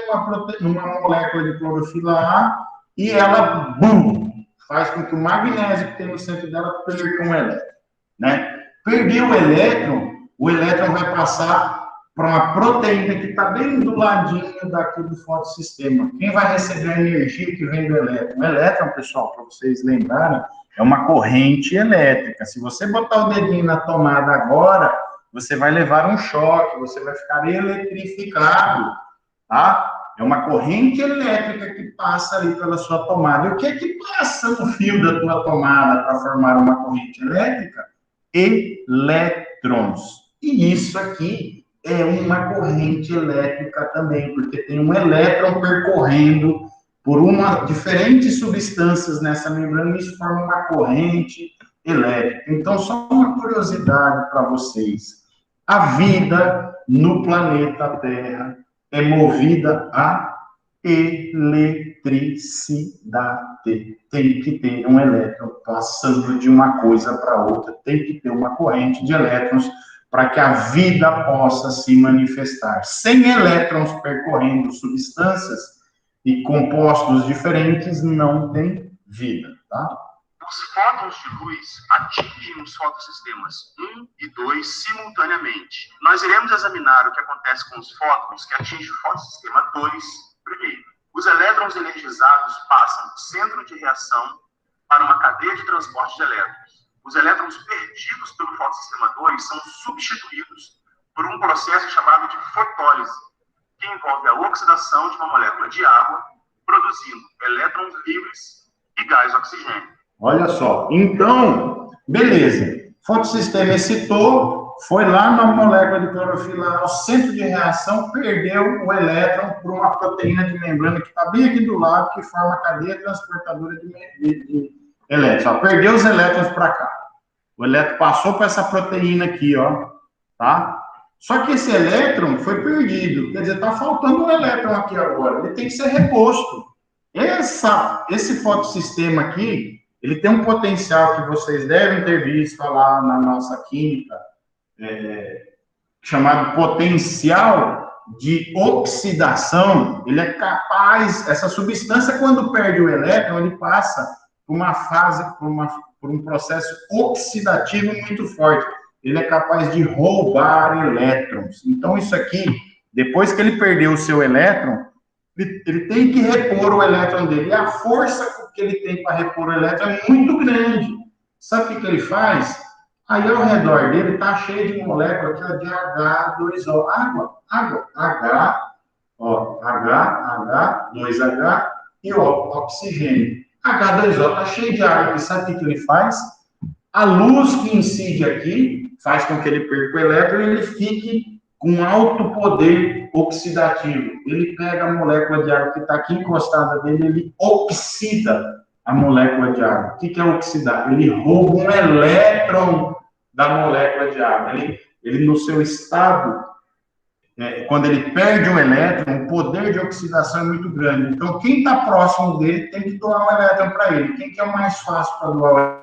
numa molécula de clorofila A e ela, bum, faz com que o magnésio que tem no centro dela perca um elétron, né? Perdeu o elétron vai passar para uma proteína que está bem do ladinho daqui do fotossistema. Quem vai receber a energia que vem do elétron? O elétron, pessoal, para vocês lembrarem, é uma corrente elétrica. Se você botar o dedinho na tomada agora, você vai levar um choque, você vai ficar eletrificado, tá? É uma corrente elétrica que passa ali pela sua tomada. E o que é que passa no fio da tua tomada para formar uma corrente elétrica? Elétrons. E isso aqui é uma corrente elétrica também, porque tem um elétron percorrendo por diferentes substâncias nessa membrana e isso forma uma corrente elétrica. Então, só uma curiosidade para vocês. A vida no planeta Terra é movida a eletricidade. Tem que ter um elétron passando de uma coisa para outra, tem que ter uma corrente de elétrons para que a vida possa se manifestar. Sem elétrons percorrendo substâncias e compostos diferentes, não tem vida, tá? Os fótons de luz atingem os fotossistemas 1 e 2 simultaneamente. Nós iremos examinar o que acontece com os fótons que atingem o fotossistema 2 primeiro. Os elétrons energizados passam do centro de reação para uma cadeia de transporte de elétrons. Os elétrons perdidos pelo fotossistema 2 são substituídos por um processo chamado de fotólise, que envolve a oxidação de uma molécula de água, produzindo elétrons livres e gás oxigênio. Olha só, então, beleza. Fotossistema excitou, foi lá na molécula de clorofila, ao centro de reação, perdeu o elétron por uma proteína de membrana que está bem aqui do lado, que forma a cadeia transportadora de elétrons. Ó, perdeu os elétrons para cá. O elétron passou para essa proteína aqui, ó, tá? Só que esse elétron foi perdido, quer dizer, está faltando um elétron aqui agora, ele tem que ser reposto. Esse fotossistema aqui, ele tem um potencial que vocês devem ter visto lá na nossa química, chamado potencial de oxidação. Ele é capaz, essa substância, quando perde o elétron, ele passa por uma fase, por um processo oxidativo muito forte. Ele é capaz de roubar elétrons. Então, isso aqui, depois que ele perdeu o seu elétron, ele tem que repor o elétron dele. E a força que ele tem para repor o elétron é muito grande. Sabe o que ele faz? Aí, ao redor dele, está cheio de moléculas aqui, ó, de H2O. Água. H, 2H e O, oxigênio. H2O está cheio de água. E sabe o que ele faz? A luz que incide aqui faz com que ele perca o elétron e ele fique com alto poder oxidativo. Ele pega a molécula de água que está aqui encostada dele, ele oxida a molécula de água. O que é oxidar? Ele rouba um elétron da molécula de água. Ele no seu estado, quando ele perde um elétron, o poder de oxidação é muito grande. Então, quem está próximo dele tem que doar um elétron para ele. Quem que é o mais fácil para doar o elétron?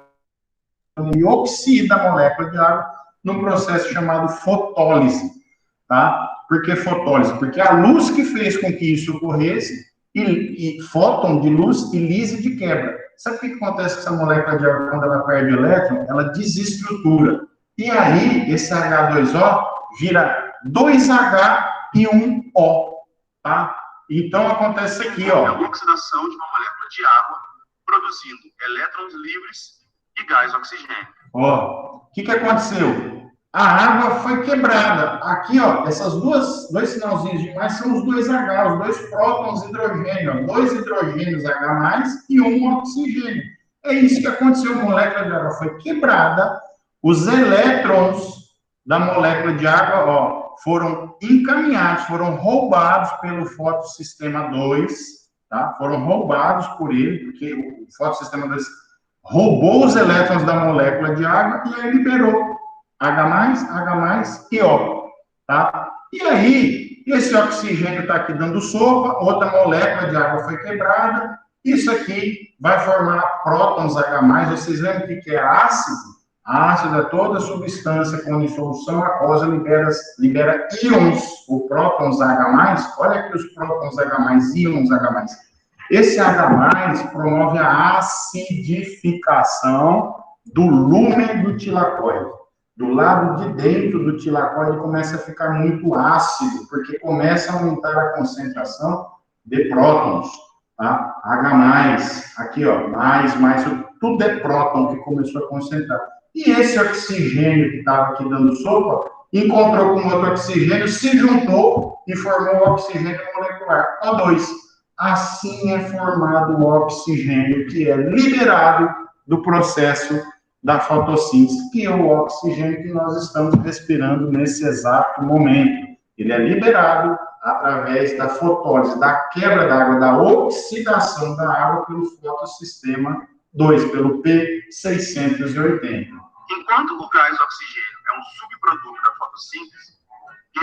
Ele oxida a molécula de água num processo chamado fotólise. Tá? Por que fotólise? Porque a luz que fez com que isso ocorresse, e fóton de luz e lise de quebra. Sabe o que acontece com essa molécula de água quando ela perde o elétron? Ela desestrutura. E aí, esse H2O vira 2H e 1O, tá? Então, acontece isso aqui, ó. É a oxidação de uma molécula de água, produzindo elétrons livres e gás oxigênio. Ó, o que aconteceu? A água foi quebrada. Aqui, ó, essas dois sinalzinhos de mais são os 2H, os 2 prótons de hidrogênio, ó, 2 hidrogênios H+, e 1 oxigênio. É isso que aconteceu, a molécula de água foi quebrada, os elétrons da molécula de água, ó, foram encaminhados, foram roubados pelo fotossistema 2, tá? Foram roubados por ele, porque o fotossistema 2 roubou os elétrons da molécula de água e aí liberou H+, e O, tá? E aí, esse oxigênio está aqui dando sopa, outra molécula de água foi quebrada, isso aqui vai formar prótons H+, vocês lembram o que é ácido? Ácido é toda substância quando em solução aquosa libera íons, ou prótons H+, olha aqui os prótons H+, íons H+. Esse H+, promove a acidificação do lúmen do tilacoide. Do lado de dentro do tilacoide começa a ficar muito ácido, porque começa a aumentar a concentração de prótons, tá? H+, aqui, ó, mais, tudo é próton que começou a concentrar. E esse oxigênio que estava aqui dando sopa, encontrou com outro oxigênio, se juntou e formou o oxigênio molecular, O2. Assim é formado o oxigênio que é liberado do processo da fotossíntese, que é o oxigênio que nós estamos respirando nesse exato momento. Ele é liberado através da fotólise, da quebra da água, da oxidação da água pelo fotossistema 2, pelo P680. Enquanto o gás oxigênio é um subproduto da fotossíntese,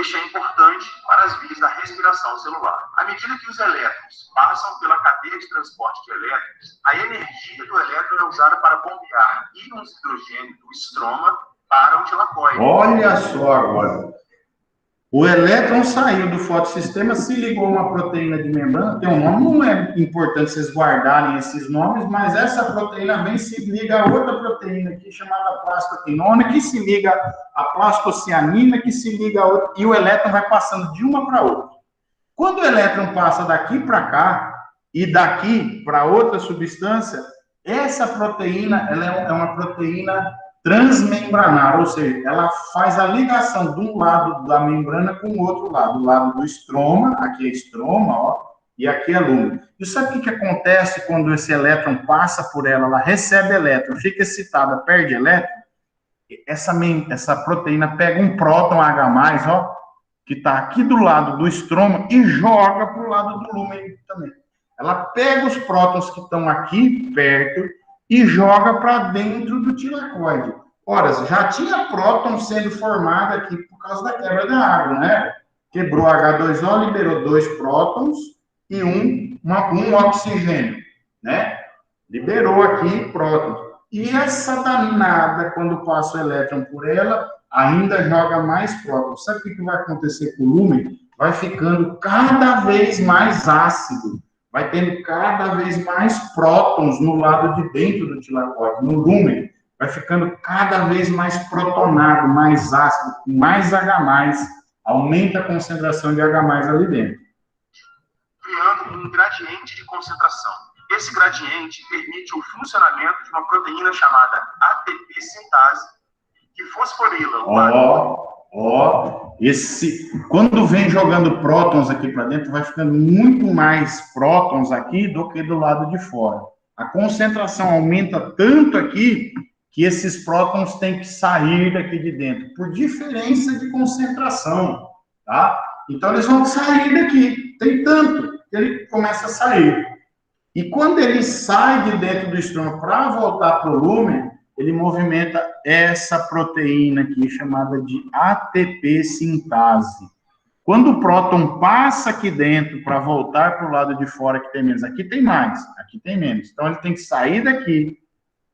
este é importante para as vias da respiração celular. À medida que os elétrons passam pela cadeia de transporte de elétrons, a energia do elétron é usada para bombear íons de hidrogênio do estroma para o tilacoide. Olha só agora. O elétron saiu do fotossistema, se ligou a uma proteína de membrana, tem um nome, não é importante vocês guardarem esses nomes, mas essa proteína vem se liga a outra proteína aqui, chamada plastoquinona, que se liga a plastocianina, que se liga a outra, e o elétron vai passando de uma para outra. Quando o elétron passa daqui para cá, e daqui para outra substância, essa proteína, ela é uma proteína transmembranar, ou seja, ela faz a ligação de um lado da membrana com o outro lado, do lado do estroma, aqui é estroma, ó, e aqui é lúmen. E sabe o que acontece quando esse elétron passa por ela, ela recebe elétron, fica excitada, perde elétron, essa proteína pega um próton H+, ó, que está aqui do lado do estroma e joga para o lado do lúmen também. Ela pega os prótons que estão aqui perto e joga para dentro do tilacoide. Ora, já tinha próton sendo formado aqui por causa da quebra da água, né? Quebrou H2O, liberou 2 prótons e um oxigênio, né? Liberou aqui prótons. E essa danada, quando passa o elétron por ela, ainda joga mais prótons. Sabe o que vai acontecer com o lúmen? Vai ficando cada vez mais ácido. Vai tendo cada vez mais prótons no lado de dentro do tilacoide, no lúmen. Vai ficando cada vez mais protonado, mais ácido, com mais H+, aumenta a concentração de H+ ali dentro. Criando um gradiente de concentração. Esse gradiente permite o funcionamento de uma proteína chamada ATP sintase, que fosforila o quando vem jogando prótons aqui para dentro, vai ficando muito mais prótons aqui do que do lado de fora. A concentração aumenta tanto aqui que esses prótons têm que sair daqui de dentro, por diferença de concentração, tá? Então, eles vão sair daqui. Tem tanto que ele começa a sair. E quando ele sai de dentro do estroma para voltar para o lúmen, ele movimenta essa proteína aqui, chamada de ATP sintase. Quando o próton passa aqui dentro para voltar para o lado de fora, que tem menos, aqui tem mais, aqui tem menos. Então, ele tem que sair daqui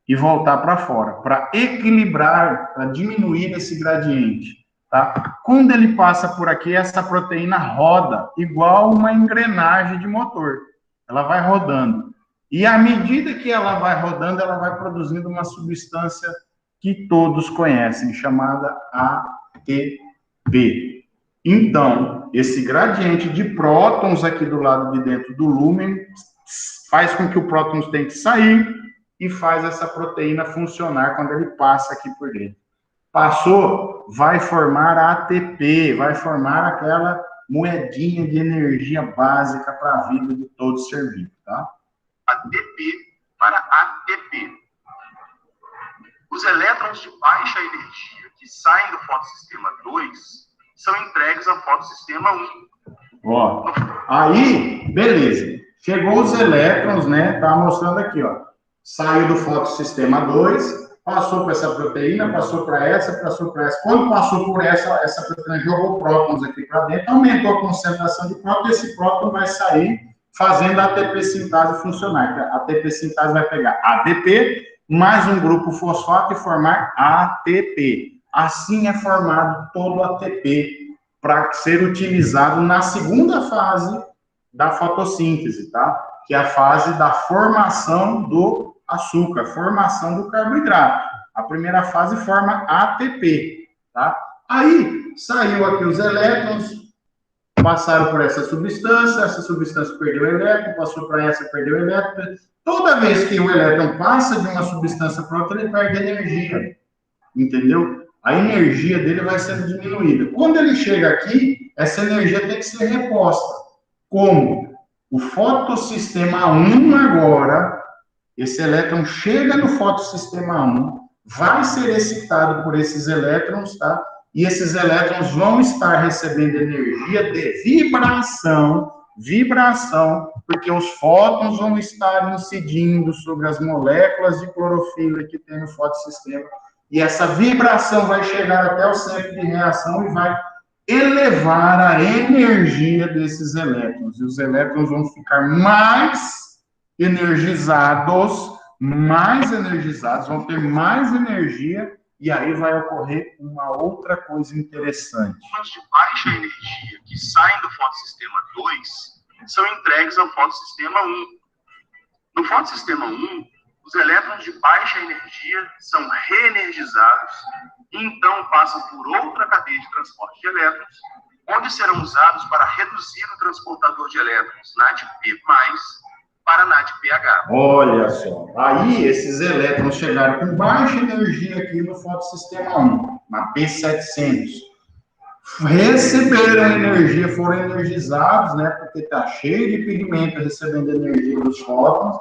e voltar para fora, para equilibrar, para diminuir esse gradiente, tá? Quando ele passa por aqui, essa proteína roda, igual uma engrenagem de motor. Ela vai rodando. E à medida que ela vai rodando, ela vai produzindo uma substância que todos conhecem, chamada ATP. Então, esse gradiente de prótons aqui do lado de dentro do lúmen faz com que o próton tenha que sair e faz essa proteína funcionar quando ele passa aqui por dentro. Passou, vai formar ATP, vai formar aquela moedinha de energia básica para a vida de todo ser vivo, tá? ATP para ATP. Os elétrons de baixa energia que saem do fotossistema 2 são entregues ao fotossistema 1. Ó, aí, beleza. Chegou os elétrons, né? Tá mostrando aqui, ó. Saiu do fotossistema 2, passou por essa proteína, passou para essa, passou para essa. Quando passou por essa proteína jogou prótons aqui para dentro, aumentou a concentração de próton, e esse próton vai sair fazendo a ATP sintase funcionar. A ATP sintase vai pegar ADP mais um grupo fosfato e formar ATP. Assim é formado todo o ATP para ser utilizado na segunda fase da fotossíntese, tá? Que é a fase da formação do açúcar, formação do carboidrato. A primeira fase forma ATP, tá? Aí, saiu aqui os elétrons, passaram por essa substância perdeu o elétron, passou para essa, perdeu o elétron. Toda vez que o elétron passa de uma substância para outra, ele perde energia, entendeu? A energia dele vai sendo diminuída. Quando ele chega aqui, essa energia tem que ser reposta. Como? O fotossistema 1 agora, esse elétron chega no fotossistema 1, vai ser excitado por esses elétrons, tá? E esses elétrons vão estar recebendo energia de vibração, porque os fótons vão estar incidindo sobre as moléculas de clorofila que tem no fotossistema. E essa vibração vai chegar até o centro de reação e vai elevar a energia desses elétrons. E os elétrons vão ficar mais energizados, vão ter mais energia, e aí vai ocorrer uma outra coisa interessante. Os de baixa energia que saem do fotossistema 2 são entregues ao fotossistema 1. No fotossistema 1, os elétrons de baixa energia são reenergizados e então passam por outra cadeia de transporte de elétrons, onde serão usados para reduzir o transportador de elétrons NADP+, para NADPH. Olha só, aí esses elétrons chegaram com baixa energia aqui no fotossistema 1, na P700. Receberam energia, foram energizados, né, porque está cheio de pigmento recebendo energia dos fótons,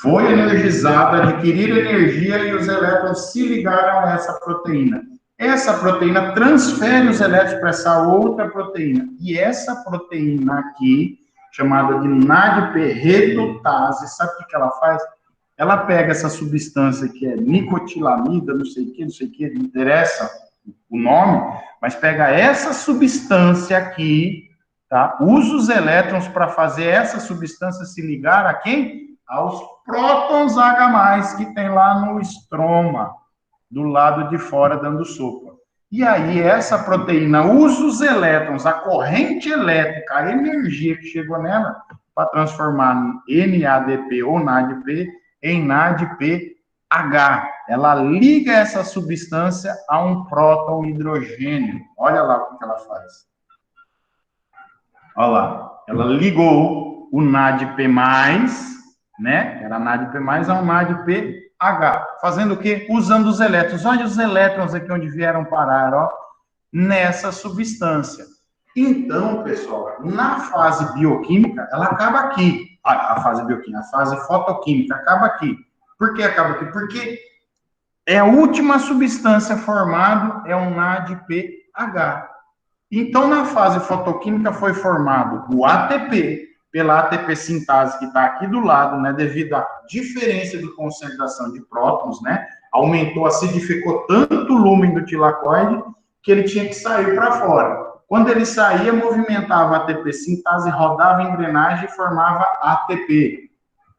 foi energizado, adquiriram energia e os elétrons se ligaram a essa proteína. Essa proteína transfere os elétrons para essa outra proteína. E essa proteína aqui, chamada de NADP redutase, sabe o que ela faz? Ela pega essa substância que é nicotilamida, não sei o que, não interessa o nome, mas pega essa substância aqui, tá? Usa os elétrons para fazer essa substância se ligar a quem? Aos prótons H+, que tem lá no estroma, do lado de fora, dando sopa. E aí, essa proteína usa os elétrons, a corrente elétrica, a energia que chegou nela, para transformar NADP ou NADP em NADPH. Ela liga essa substância a um próton hidrogênio. Olha lá o que ela faz. Olha lá. Ela ligou o NADP+, né? Era NADP+, a um NADPH. Fazendo o quê? Usando os elétrons. Olha os elétrons aqui onde vieram parar, ó, nessa substância. Então, pessoal, na fase bioquímica, ela acaba aqui. A fase bioquímica, a fase fotoquímica acaba aqui. Por que acaba aqui? Porque É a última substância formada, é um NADPH. Então, na fase fotoquímica foi formado o ATP, pela ATP sintase que está aqui do lado, né, devido à diferença de concentração de prótons, né, aumentou, acidificou tanto o lúmen do tilacoide que ele tinha que sair para fora. Quando ele saía, movimentava a ATP sintase, rodava em engrenagem e formava ATP.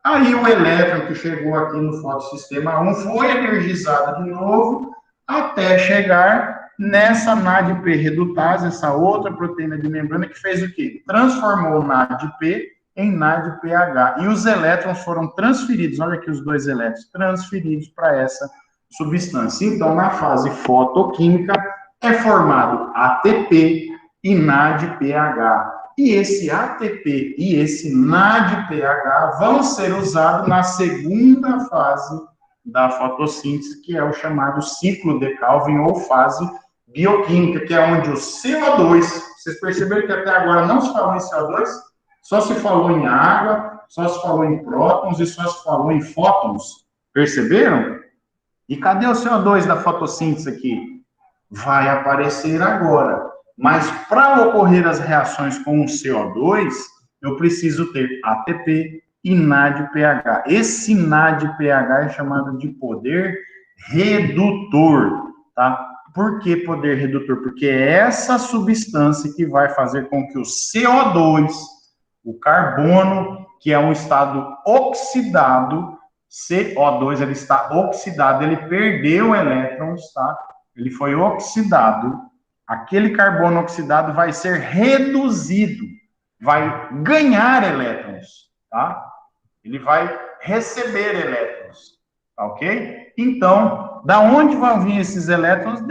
Aí o elétron que chegou aqui no fotossistema 1 foi energizado de novo até chegar nessa NADP redutase, essa outra proteína de membrana que fez o quê? Transformou o NADP em NADPH. E os elétrons foram transferidos, olha aqui os dois elétrons, transferidos para essa substância. Então, na fase fotoquímica, é formado ATP e NADPH. E esse ATP e esse NADPH vão ser usados na segunda fase da fotossíntese, que é o chamado ciclo de Calvin ou fase bioquímica, que é onde o CO2, vocês perceberam que até agora não se falou em CO2, só se falou em água, só se falou em prótons e só se falou em fótons, perceberam? E cadê o CO2 da fotossíntese aqui? Vai aparecer agora, mas para ocorrer as reações com o CO2, eu preciso ter ATP e NADPH. Esse NADPH é chamado de poder redutor, tá? Por que poder redutor? Porque é essa substância que vai fazer com que o CO2, o carbono, que é um estado oxidado, CO2, ele está oxidado, ele perdeu elétrons, tá? Ele foi oxidado. Aquele carbono oxidado vai ser reduzido, vai ganhar elétrons, tá? Ele vai receber elétrons, tá ok? Então, da onde vão vir esses elétrons?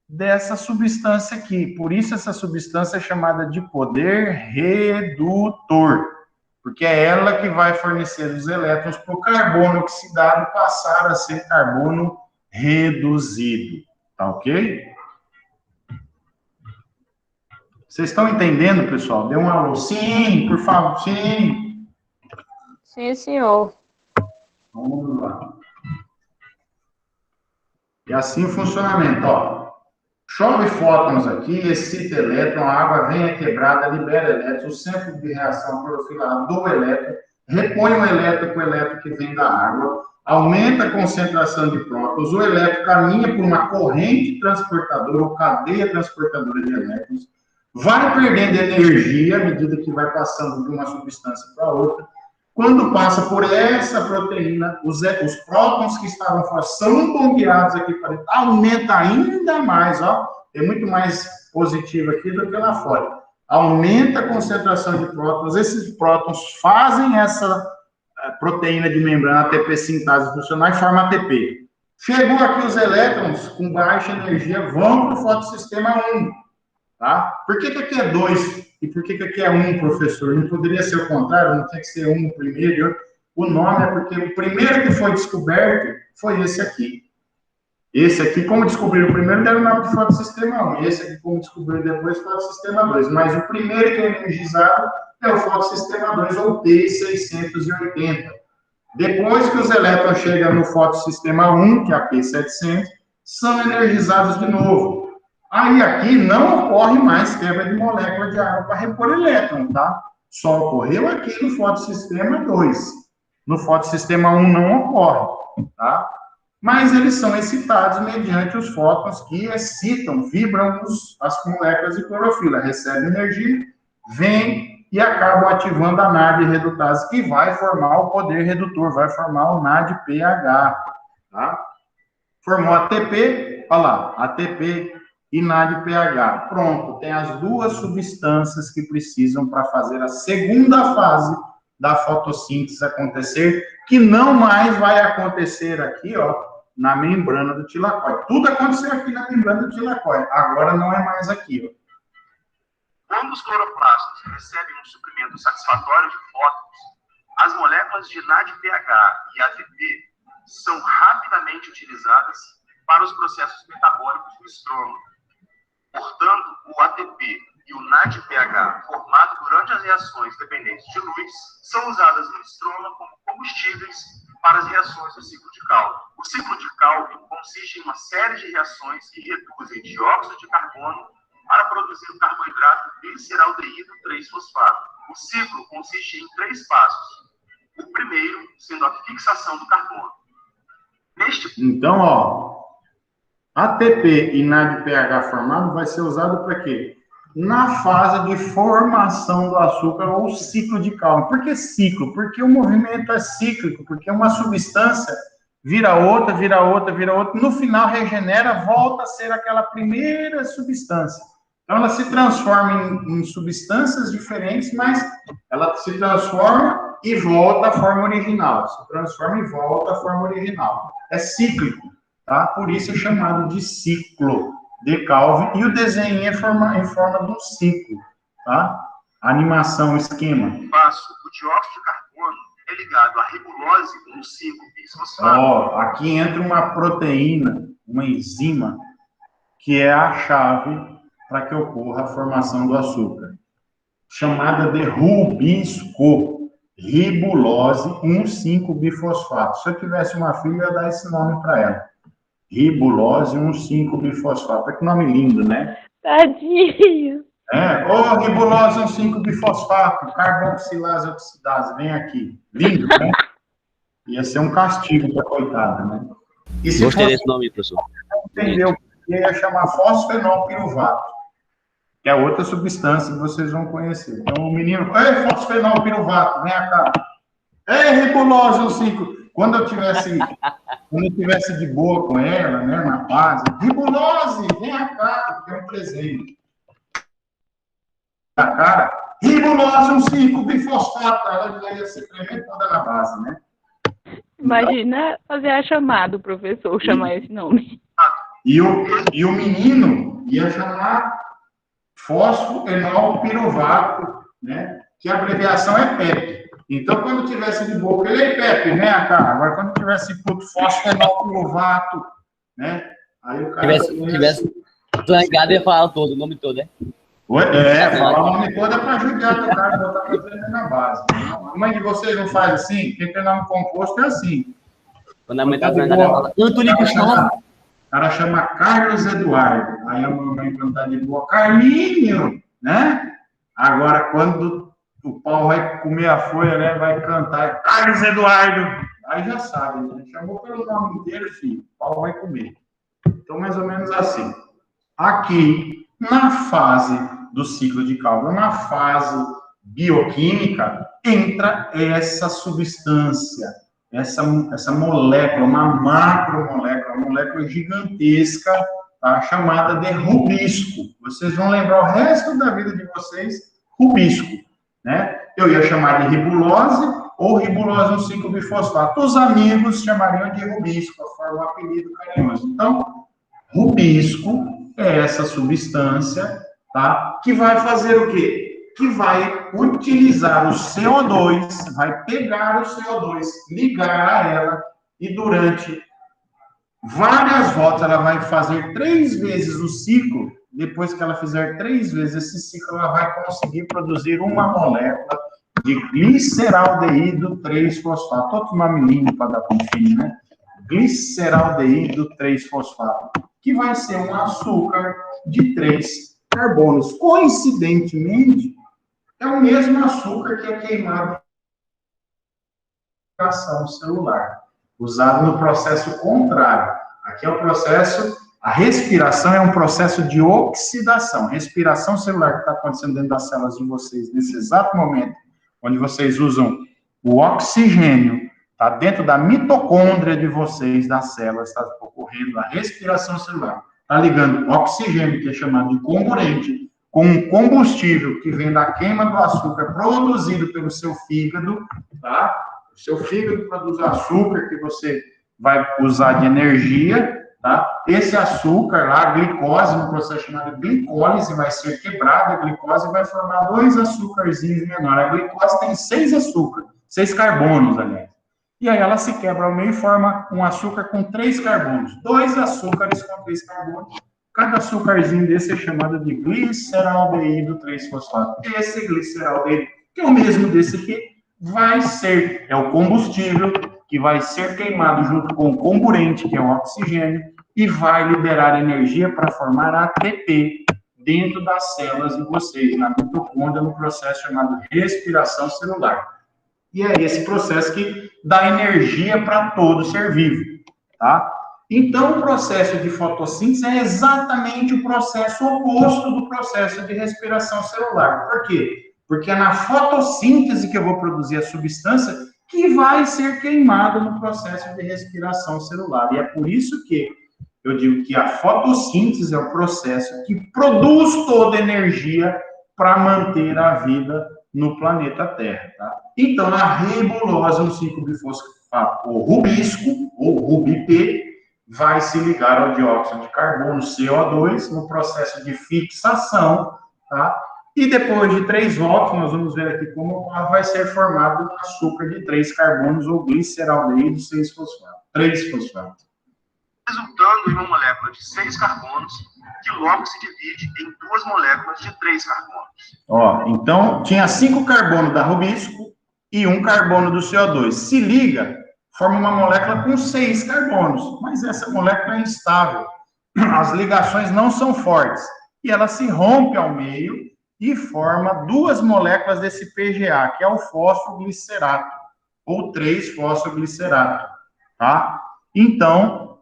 Dessa substância aqui. Por isso, essa substância é chamada de poder redutor, porque é ela que vai fornecer os elétrons para o carbono oxidado passar a ser carbono reduzido, tá ok? Vocês estão entendendo, pessoal? Dê um alô. Sim, por favor, sim. Sim, senhor. Vamos lá. E assim o funcionamento, ó. Chove fótons aqui, excita elétron, a água vem a quebrada, libera elétrons, o centro de reação clorofila do elétron, repõe o elétron com o elétron que vem da água, aumenta a concentração de prótons, o elétron caminha por uma corrente transportadora ou cadeia transportadora de elétrons, vai perdendo energia à medida que vai passando de uma substância para outra. Quando passa por essa proteína, os prótons que estavam fora são bombeados aqui para dentro, aumenta ainda mais, ó, é muito mais positivo aqui do que lá fora. Aumenta a concentração de prótons, esses prótons fazem essa proteína de membrana ATP sintase funcionar e forma ATP. Chegou aqui os elétrons com baixa energia, vão para o fotossistema 1. Tá? Por que aqui é 2 e por que aqui é 1, professor? Não poderia ser o contrário, não tinha que ser 1 primeiro. O nome é porque o primeiro que foi descoberto foi esse aqui. Esse aqui, como descobriram o primeiro, deram o nome de fotossistema 1. Esse aqui, como descobriram depois, fotossistema 2. Mas o primeiro que é energizado é o fotossistema 2, ou P680. Depois que os elétrons chegam no fotossistema 1, que é a P700, são energizados de novo. Aí aqui não ocorre mais quebra de molécula de água para repor elétron, tá? Só ocorreu aqui no fotossistema 2. No fotossistema 1 não ocorre, tá? Mas eles são excitados mediante os fótons que excitam, vibram as moléculas de clorofila, recebem energia, vêm e acabam ativando a NAD redutase, que vai formar o poder redutor, vai formar o NADPH, tá? Formou ATP, olha lá, ATP e NADPH. Pronto, tem as duas substâncias que precisam para fazer a segunda fase da fotossíntese acontecer, que não mais vai acontecer aqui, ó, na membrana do tilacoide. Tudo aconteceu aqui na membrana do tilacoide, agora não é mais aqui, ó. Quando os cloroplastos recebem um suprimento satisfatório de fótons, as moléculas de NADPH e ATP são rapidamente utilizadas para os processos metabólicos do estroma. Portanto, o ATP e o NADPH, formado durante as reações dependentes de luz, são usadas no estroma como combustíveis para as reações do ciclo de Calvin. O ciclo de Calvin consiste em uma série de reações que reduzem dióxido de carbono para produzir o carboidrato gliceraldeído 3-fosfato. O ciclo consiste em 3 passos. O primeiro sendo a fixação do carbono. Então, ó, ATP e NADPH formado vai ser usado para quê? Na fase de formação do açúcar ou ciclo de Calvin. Por que ciclo? Porque o movimento é cíclico, porque uma substância vira outra, vira outra, vira outra, no final regenera, volta a ser aquela primeira substância. Então, ela se transforma em substâncias diferentes, mas ela se transforma e volta à forma original. Se transforma e volta à forma original. É cíclico, tá? Por isso é chamado de ciclo de Calvin, e o desenho é em forma de um ciclo, tá? Animação, esquema. Passo, o dióxido de carbono é ligado à ribulose com um 5-bisfosfato. Ó, aqui entra uma proteína, uma enzima, que é a chave para que ocorra a formação do açúcar, chamada de rubisco, ribulose 1,5-bifosfato. Se eu tivesse uma filha, eu ia dar esse nome para ela. Ribulose 1,5-bifosfato. Olha que nome lindo, né? Tadinho. Ribulose 1,5-bifosfato, carboxilase oxidase, vem aqui. Lindo, né? Ia ser um castigo para a coitada, né? E se Gostei fosse, desse nome, professor. entendeu? Ia chamar fosfenol piruvato, que é outra substância que vocês vão conhecer. Então, o menino, ei, fosfenol piruvato, vem cá. Ei, ribulose 1,5. Quando eu tivesse de boa com ela, né, na paz, ribulose, vem cá, que é um presente. A cara, ribulose 1,5-bifosfato, ela ia ser tremenda na base, né? Imagina fazer a chamada, o professor, chamar esse nome. E o menino ia chamar fosfenol piruvato, né? Que a abreviação é PEP. Então, quando tivesse de boca, ele é PEP, né, cara? Agora, quando tivesse puto fosfenol piruvato, né? Aí o cara... Tivesse trancado, ia falar todo, o nome todo, né? Falar o nome todo é para ajudar o cara a botar para treinar na base. A mãe de vocês não faz assim? Quem treinar no composto é assim. Quando a mãe tá trancada, ela fala, Antônio Gustavo. O cara chama Carlos Eduardo. Aí a mamãe, quando tá de boa, Carlinho, né? Agora, quando o pau vai comer a folha, né? Vai cantar, Carlos Eduardo. Aí já sabe, né? Chamou pelo nome inteiro, filho. O pau vai comer. Então, mais ou menos assim. Aqui, na fase do ciclo de Calvin, na fase bioquímica, entra essa substância, essa molécula, uma macromolécula, uma molécula gigantesca, tá? Chamada de rubisco. Vocês vão lembrar o resto da vida de vocês, rubisco, né? Eu ia chamar de ribulose ou ribulose 1,5-bifosfato. Os amigos chamariam de rubisco, forma um apelido carinhoso. Então, rubisco é essa substância, tá? Que vai fazer o quê? Que vai utilizar o CO2, vai pegar o CO2, ligar a ela, e durante várias voltas ela vai fazer 3 vezes o ciclo. Depois que ela fizer 3 vezes esse ciclo, ela vai conseguir produzir uma molécula de gliceraldeído 3-fosfato. Outro nome lindo para dar para um filho, né? Gliceraldeído 3-fosfato, que vai ser um açúcar de 3 carbonos. Coincidentemente, é o mesmo açúcar que é queimado na respiração celular, usado no processo contrário. Aqui é o processo, a respiração é um processo de oxidação. Respiração celular que está acontecendo dentro das células de vocês, nesse exato momento, onde vocês usam o oxigênio, está dentro da mitocôndria de vocês, das células, está ocorrendo a respiração celular. Está ligando oxigênio, que é chamado de comburente, com um combustível que vem da queima do açúcar produzido pelo seu fígado, tá? O seu fígado produz açúcar que você vai usar de energia, tá? Esse açúcar lá, a glicose, no processo chamado glicólise, vai ser quebrada, a glicose vai formar 2 açúcarzinhos menores. A glicose tem 6 açúcares, 6 carbonos, aliás. E aí ela se quebra ao meio e forma um açúcar com 3 carbonos. 2 açúcares com 3 carbonos. Cada açúcarzinho desse é chamado de gliceraldeído 3-fosfato. Esse gliceraldeído, que é o mesmo desse aqui, vai ser, é o combustível que vai ser queimado junto com o comburente, que é o oxigênio, e vai liberar energia para formar ATP dentro das células de vocês, na mitocôndria, no processo chamado respiração celular. E é esse processo que dá energia para todo ser vivo, tá? Então, o processo de fotossíntese é exatamente o processo oposto do processo de respiração celular. Por quê? Porque é na fotossíntese que eu vou produzir a substância que vai ser queimada no processo de respiração celular. E é por isso que eu digo que a fotossíntese é o processo que produz toda a energia para manter a vida no planeta Terra, tá? Então, a ribulose no 5-bifosfato, ou rubisco, ou RubP, vai se ligar ao dióxido de carbono, CO2, no processo de fixação, tá? E depois de 3 voltas, nós vamos ver aqui como vai ser formado açúcar de 3 carbonos, ou gliceraldeído 6-fosfato, 3-fosfato. Resultando em uma molécula de 6 carbonos, que logo se divide em 2 moléculas de 3 carbonos. Ó, então, tinha 5 carbonos da rubisco e 1 carbono do CO2. Se liga, forma uma molécula com 6 carbonos, mas essa molécula é instável. As ligações não são fortes. E ela se rompe ao meio e forma 2 moléculas desse PGA, que é o fosfoglicerato, ou 3-fosfoglicerato, tá? Então,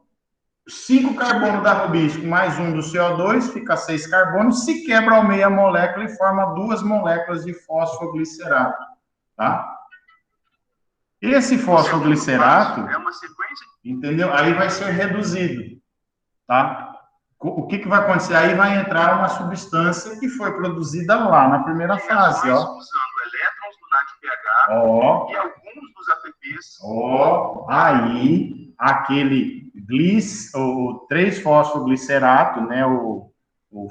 5 carbonos da rubisco mais 1 do CO2, fica 6 carbonos, se quebra ao meio a molécula e forma 2 moléculas de fosfoglicerato, tá? Esse fosfoglicerato, é uma sequência, entendeu? Aí vai ser reduzido, tá? O que vai acontecer? Aí vai entrar uma substância que foi produzida lá na primeira fase, ó. Usando elétrons do NADPH Ó. e alguns dos ATPs. Ó, aí aquele o 3-fosfoglicerato, né, o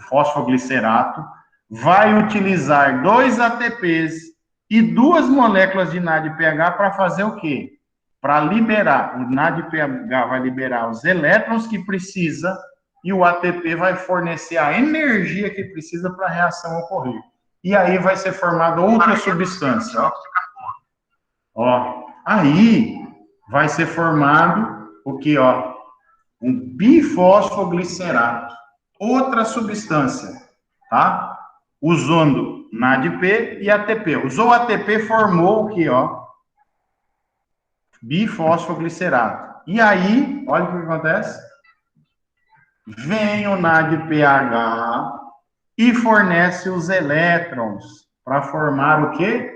fosfoglicerato, vai utilizar 2 ATPs e 2 moléculas de NADPH para fazer o quê? Para liberar, o NADPH vai liberar os elétrons que precisa e o ATP vai fornecer a energia que precisa para a reação ocorrer. E aí vai ser formada outra substância, ó. Ó, aí vai ser formado o que, ó? Um bifosfoglicerato, outra substância, tá? Usando NADP e ATP. Usou ATP, formou o que, ó? Bifosfoglicerato. E aí, olha o que acontece. Vem o NADPH e fornece os elétrons para formar o quê?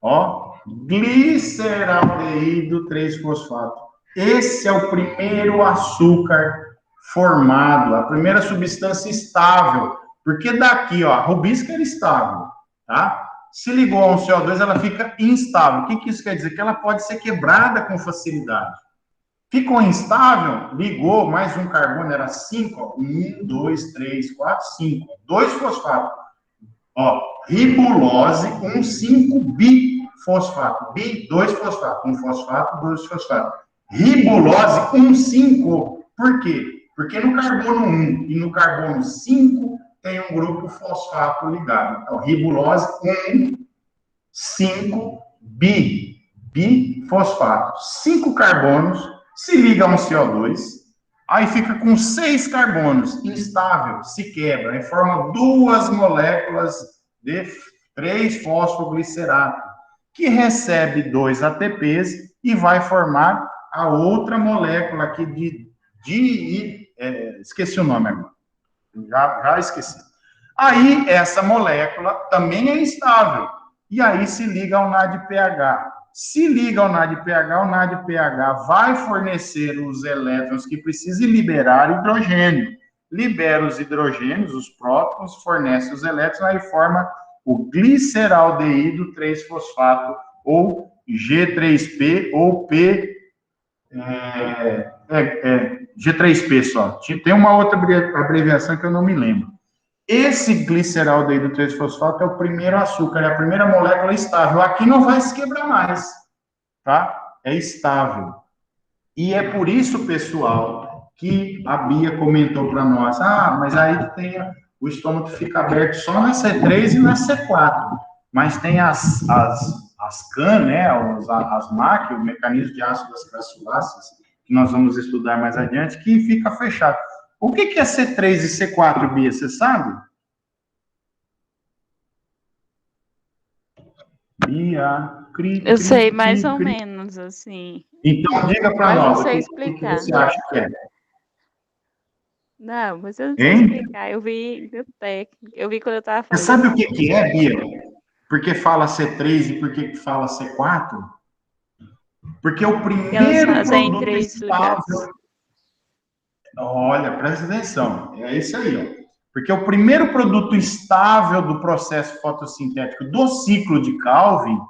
Ó, gliceraldeído 3-fosfato. Esse é o primeiro açúcar formado, a primeira substância estável. Porque daqui, ó, a rubisca era estável, tá? Se ligou a um CO2, ela fica instável. O que isso quer dizer? Que ela pode ser quebrada com facilidade. Ficou instável, ligou, mais um carbono, era 5, ó. 1, 2, 3, 4, 5. 2 fosfatos. Ó, ribulose, 1,5-bifosfato. 2 fosfato. 1 fosfato, 2 fosfato. Ribulose, 1,5. Por quê? Porque no carbono 1 e no carbono 5 tem um grupo fosfato ligado. Então, ribulose, 1,5-bifosfato. 5 carbonos. Se liga a um CO2, aí fica com 6 carbonos, instável, se quebra, e forma 2 moléculas de 3-fosfoglicerato, que recebe 2 ATPs e vai formar a outra molécula aqui esqueci o nome agora, já esqueci. Aí, essa molécula também é instável, e aí se liga ao NADPH. Se liga ao NADPH, o NADPH vai fornecer os elétrons que precisa e liberar hidrogênio. Libera os hidrogênios, os prótons, fornece os elétrons, aí forma o gliceraldeído 3-fosfato, ou G3P, ou G3P só. Tem uma outra abreviação que eu não me lembro. Esse gliceraldeído 3-fosfato é o primeiro açúcar, é a primeira molécula estável. Aqui não vai se quebrar mais, tá? É estável. E é por isso, pessoal, que a Bia comentou para nós, mas aí o estômago fica aberto só na C3 e na C4, mas tem as as CAN, né, as MAC, o mecanismo de ácidos graxuláceas, que nós vamos estudar mais adiante, que fica fechado. O que é C3 e C4, Bia? Você sabe? Bia, Eu sei mais ou menos, assim. Então, diga para Mas nós, não sei o que explicar. você acha que é? Não, mas eu não sei Hein? explicar. Eu vi no técnico. Eu vi quando eu estava Você fazendo. sabe o que é, Bia? Por que fala C3 e por que fala C4? Porque o primeiro Elas fazem produto 3 lugares. estável... Olha, presta atenção. É isso aí, ó. Porque o primeiro produto estável do processo fotossintético do ciclo de Calvin,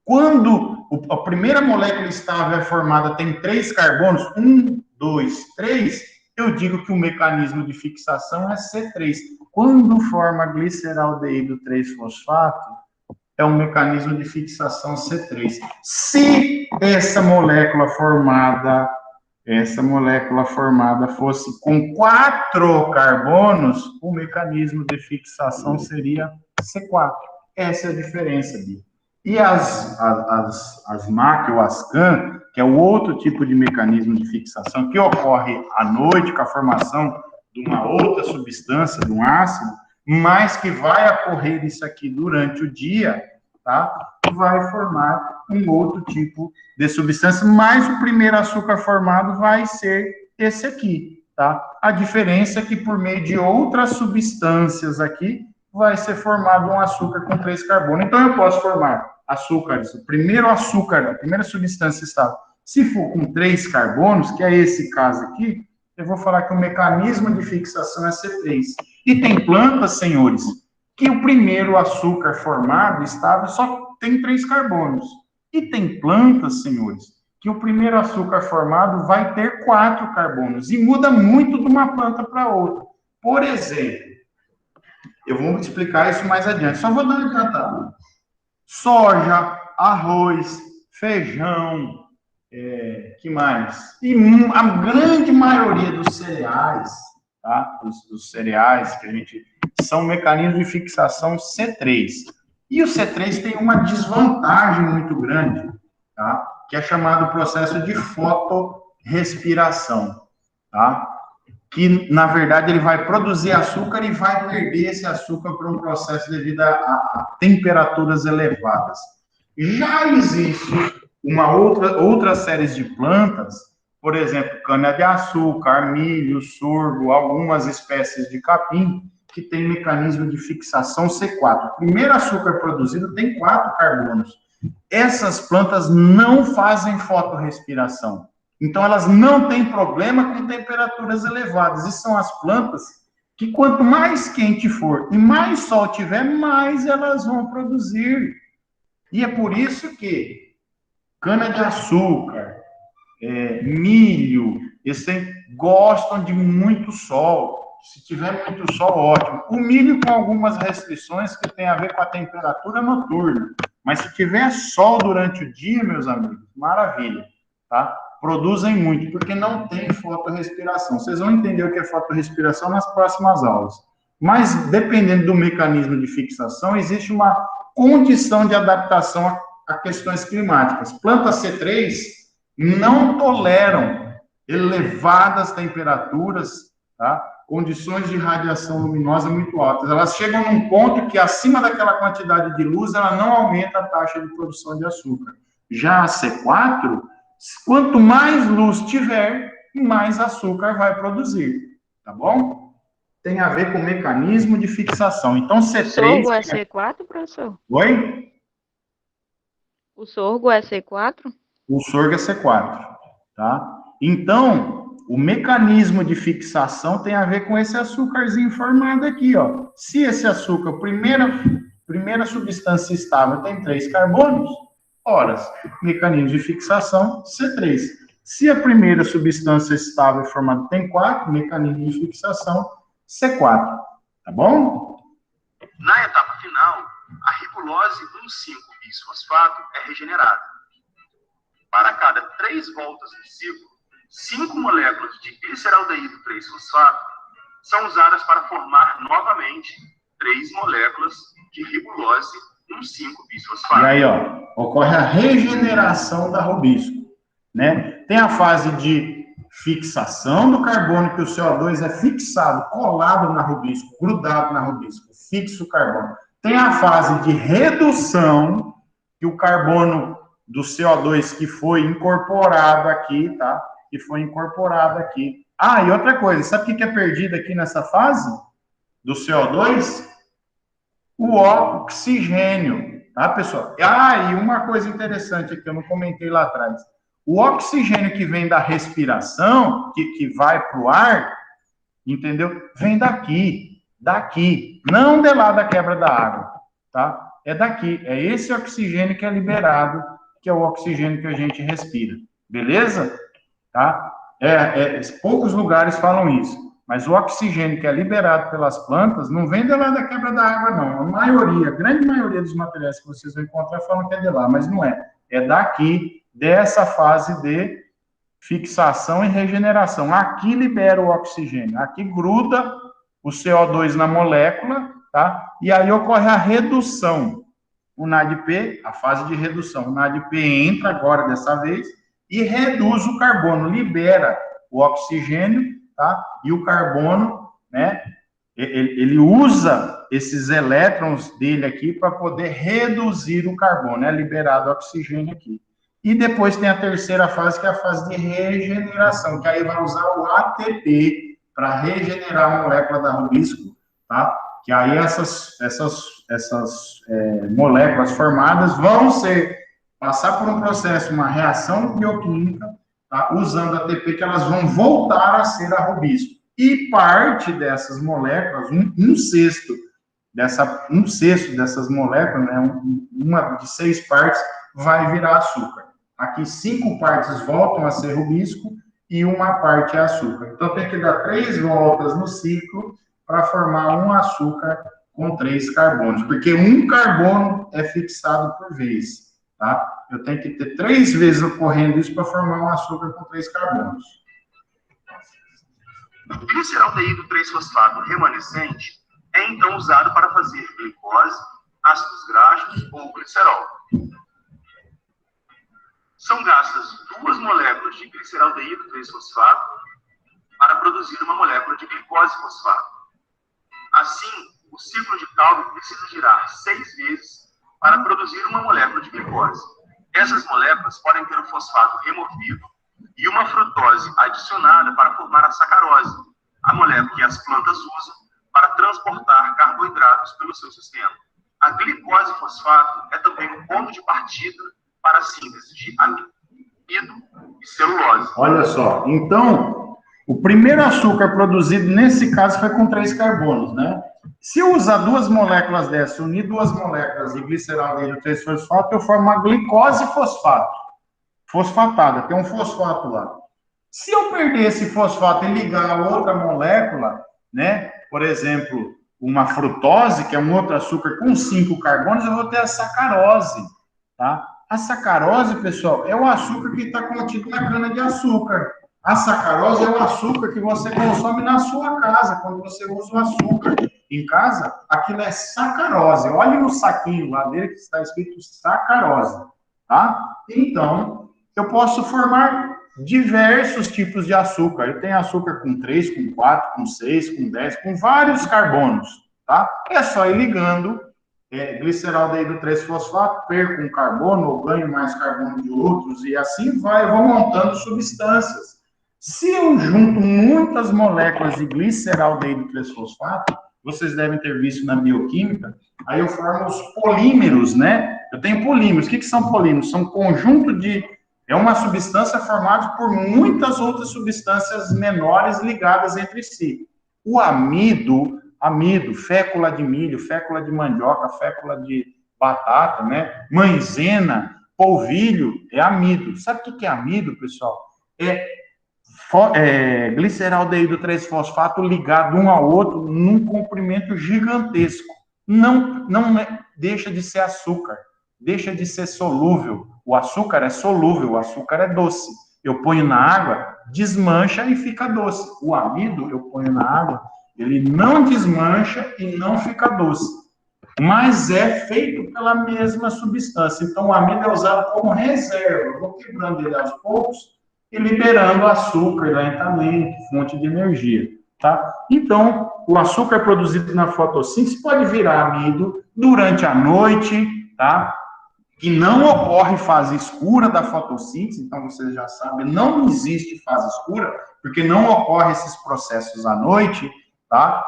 quando a primeira molécula estável é formada, tem 3 carbonos, 1, 2, 3, eu digo que o mecanismo de fixação é C3. Quando forma gliceraldeído 3-fosfato, é um mecanismo de fixação C3. Se essa molécula formada fosse com 4 carbonos, o mecanismo de fixação seria C4. Essa é a diferença, Bia. E as MAC ou as CAN, que é o outro tipo de mecanismo de fixação que ocorre à noite com a formação de uma outra substância, de um ácido, mas que vai ocorrer isso aqui durante o dia, tá? Vai formar um outro tipo de substância, mas o primeiro açúcar formado vai ser esse aqui, tá? A diferença é que por meio de outras substâncias aqui, vai ser formado um açúcar com 3 carbonos. Então, eu posso formar açúcares, o primeiro açúcar, a primeira substância estável, se for com 3 carbonos, que é esse caso aqui, eu vou falar que o mecanismo de fixação é C3. E tem plantas, senhores, que o primeiro açúcar formado estável só tem 3 carbonos. E tem plantas, senhores, que o primeiro açúcar formado vai ter 4 carbonos. E muda muito de uma planta para outra. Por exemplo, eu vou explicar isso mais adiante. Só vou dar uma adiantada. Soja, arroz, feijão, que mais? E a grande maioria dos cereais, tá? Dos cereais que a gente... são mecanismos de fixação C3. E o C3 tem uma desvantagem muito grande, tá? Que é chamado processo de fotorrespiração, tá? Que, na verdade, ele vai produzir açúcar e vai perder esse açúcar por um processo devido a temperaturas elevadas. Já existe uma outra série de plantas, por exemplo, cana-de-açúcar, milho, sorgo, algumas espécies de capim, que tem mecanismo de fixação C4. O primeiro açúcar produzido tem 4 carbonos. Essas plantas não fazem fotorrespiração. Então, elas não têm problema com temperaturas elevadas. E são as plantas que, quanto mais quente for e mais sol tiver, mais elas vão produzir. E é por isso que cana-de-açúcar, milho, esses gostam de muito sol. Se tiver muito sol, ótimo. O milho com algumas restrições que tem a ver com a temperatura noturna. Mas se tiver sol durante o dia, meus amigos, maravilha, tá? Produzem muito, porque não tem fotorrespiração. Vocês vão entender o que é fotorrespiração nas próximas aulas. Mas, dependendo do mecanismo de fixação, existe uma condição de adaptação a questões climáticas. Plantas C3 não toleram elevadas temperaturas, tá? Condições de radiação luminosa muito altas. Elas chegam num ponto que, acima daquela quantidade de luz, ela não aumenta a taxa de produção de açúcar. Já a C4, quanto mais luz tiver, mais açúcar vai produzir, tá bom? Tem a ver com o mecanismo de fixação. Então, C3... O sorgo é C4, professor? Oi? O sorgo é C4? O sorgo é C4, tá? Então, o mecanismo de fixação tem a ver com esse açúcarzinho formado aqui, ó. Se esse açúcar, primeira substância estável, tem 3 carbonos, ora, mecanismo de fixação, C3. Se a primeira substância estável formada tem 4, mecanismo de fixação, C4. Tá bom? Na etapa final, a ribulose 1,5-bisfosfato é regenerada. Para cada 3 voltas do ciclo, 5 moléculas de gliceraldeído 3-fosfato são usadas para formar novamente 3 moléculas de ribulose 1,5-bisfosfato. E aí, ó, ocorre a regeneração da rubisco, né? Tem a fase de fixação do carbono, que o CO2 é fixado, colado na rubisco, grudado na rubisco, fixa o carbono. Tem a fase de redução, que o carbono do CO2 que foi incorporado aqui, tá? Que foi incorporado aqui. Ah, e outra coisa, sabe o que é perdido aqui nessa fase do CO2? O oxigênio, tá, pessoal? Ah, e uma coisa interessante que eu não comentei lá atrás. O oxigênio que vem da respiração, que vai para o ar, entendeu? Vem daqui, não de lá da quebra da água, tá? É daqui, é esse oxigênio que é liberado, que é o oxigênio que a gente respira, beleza? Tá? Poucos lugares falam isso, mas o oxigênio que é liberado pelas plantas não vem de lá da quebra da água, não. A grande maioria dos materiais que vocês vão encontrar falam que é de lá, mas não é. É daqui, dessa fase de fixação e regeneração. Aqui libera o oxigênio, aqui gruda o CO2 na molécula, tá? E aí ocorre a redução. O NADP, a fase de redução. O NADP entra agora dessa vez e reduz o carbono, libera o oxigênio, tá? E o carbono, né? Ele usa esses elétrons dele aqui para poder reduzir o carbono, é liberado o oxigênio aqui. E depois tem a terceira fase, que é a fase de regeneração, que aí vai usar o ATP para regenerar a molécula da rubisco, tá? Que aí essas moléculas formadas vão passar por um processo, uma reação bioquímica, tá? Usando ATP, que elas vão voltar a ser a rubisco. E parte dessas moléculas, um sexto dessas moléculas, né? Uma de 6 partes, vai virar açúcar. Aqui 5 partes voltam a ser rubisco e uma parte é açúcar. Então tem que dar 3 voltas no ciclo para formar um açúcar com 3 carbonos, porque um carbono é fixado por vez, tá? Eu tenho que ter 3 vezes ocorrendo isso para formar um açúcar com 3 carbonos. O gliceraldeído 3-fosfato remanescente é então usado para fazer glicose, ácidos graxos ou glicerol. São gastas 2 moléculas de gliceraldeído 3-fosfato para produzir uma molécula de glicose-fosfato. Assim, o ciclo de Calvin precisa girar 6 vezes para produzir uma molécula de glicose. Essas moléculas podem ter o fosfato removido e uma frutose adicionada para formar a sacarose, a molécula que as plantas usam para transportar carboidratos pelo seu sistema. A glicose-fosfato é também um ponto de partida para a síntese de amido e celulose. Olha só, então, o primeiro açúcar produzido, nesse caso, foi com 3 carbonos, né? Se eu usar 2 moléculas dessas, unir 2 moléculas de gliceraldeído 3-fosfato, eu formo uma glicose-fosfato, fosfatada, tem um fosfato lá. Se eu perder esse fosfato e ligar a outra molécula, né? Por exemplo, uma frutose, que é um outro açúcar com 5 carbonos, eu vou ter a sacarose, tá? A sacarose, pessoal, é o açúcar que está contido na cana-de-açúcar. A sacarose é o açúcar que você consome na sua casa, quando você usa o açúcar em casa, aquilo é sacarose. Olhe no saquinho lá dele que está escrito sacarose, tá? Então, eu posso formar diversos tipos de açúcar. Eu tenho açúcar com 3, com 4, com 6, com 10, com vários carbonos, tá? É só ir ligando gliceraldeído 3-fosfato, perco um carbono ou ganho mais carbono de outros, e assim eu vou montando substâncias. Se eu junto muitas moléculas de gliceraldeído 3-fosfato, vocês devem ter visto na bioquímica, aí eu formo os polímeros, né? Eu tenho polímeros. O que são polímeros? São um conjunto de... É uma substância formada por muitas outras substâncias menores ligadas entre si. O amido, fécula de milho, fécula de mandioca, fécula de batata, né? Maizena, polvilho, é amido. Sabe o que é amido, pessoal? Gliceraldeído 3-fosfato ligado um ao outro num comprimento gigantesco. Não deixa de ser açúcar, deixa de ser solúvel. O açúcar é solúvel, o açúcar é doce. Eu ponho na água, desmancha e fica doce. O amido, eu ponho na água, ele não desmancha e não fica doce. mas é feito pela mesma substância. Então, o amido é usado como reserva. Eu vou quebrando ele aos poucos e liberando açúcar lentamente, fonte de energia, tá? Então, o açúcar produzido na fotossíntese pode virar amido durante a noite, tá? Que não ocorre fase escura da fotossíntese, então vocês já sabem, não existe fase escura, porque não ocorre esses processos à noite, tá?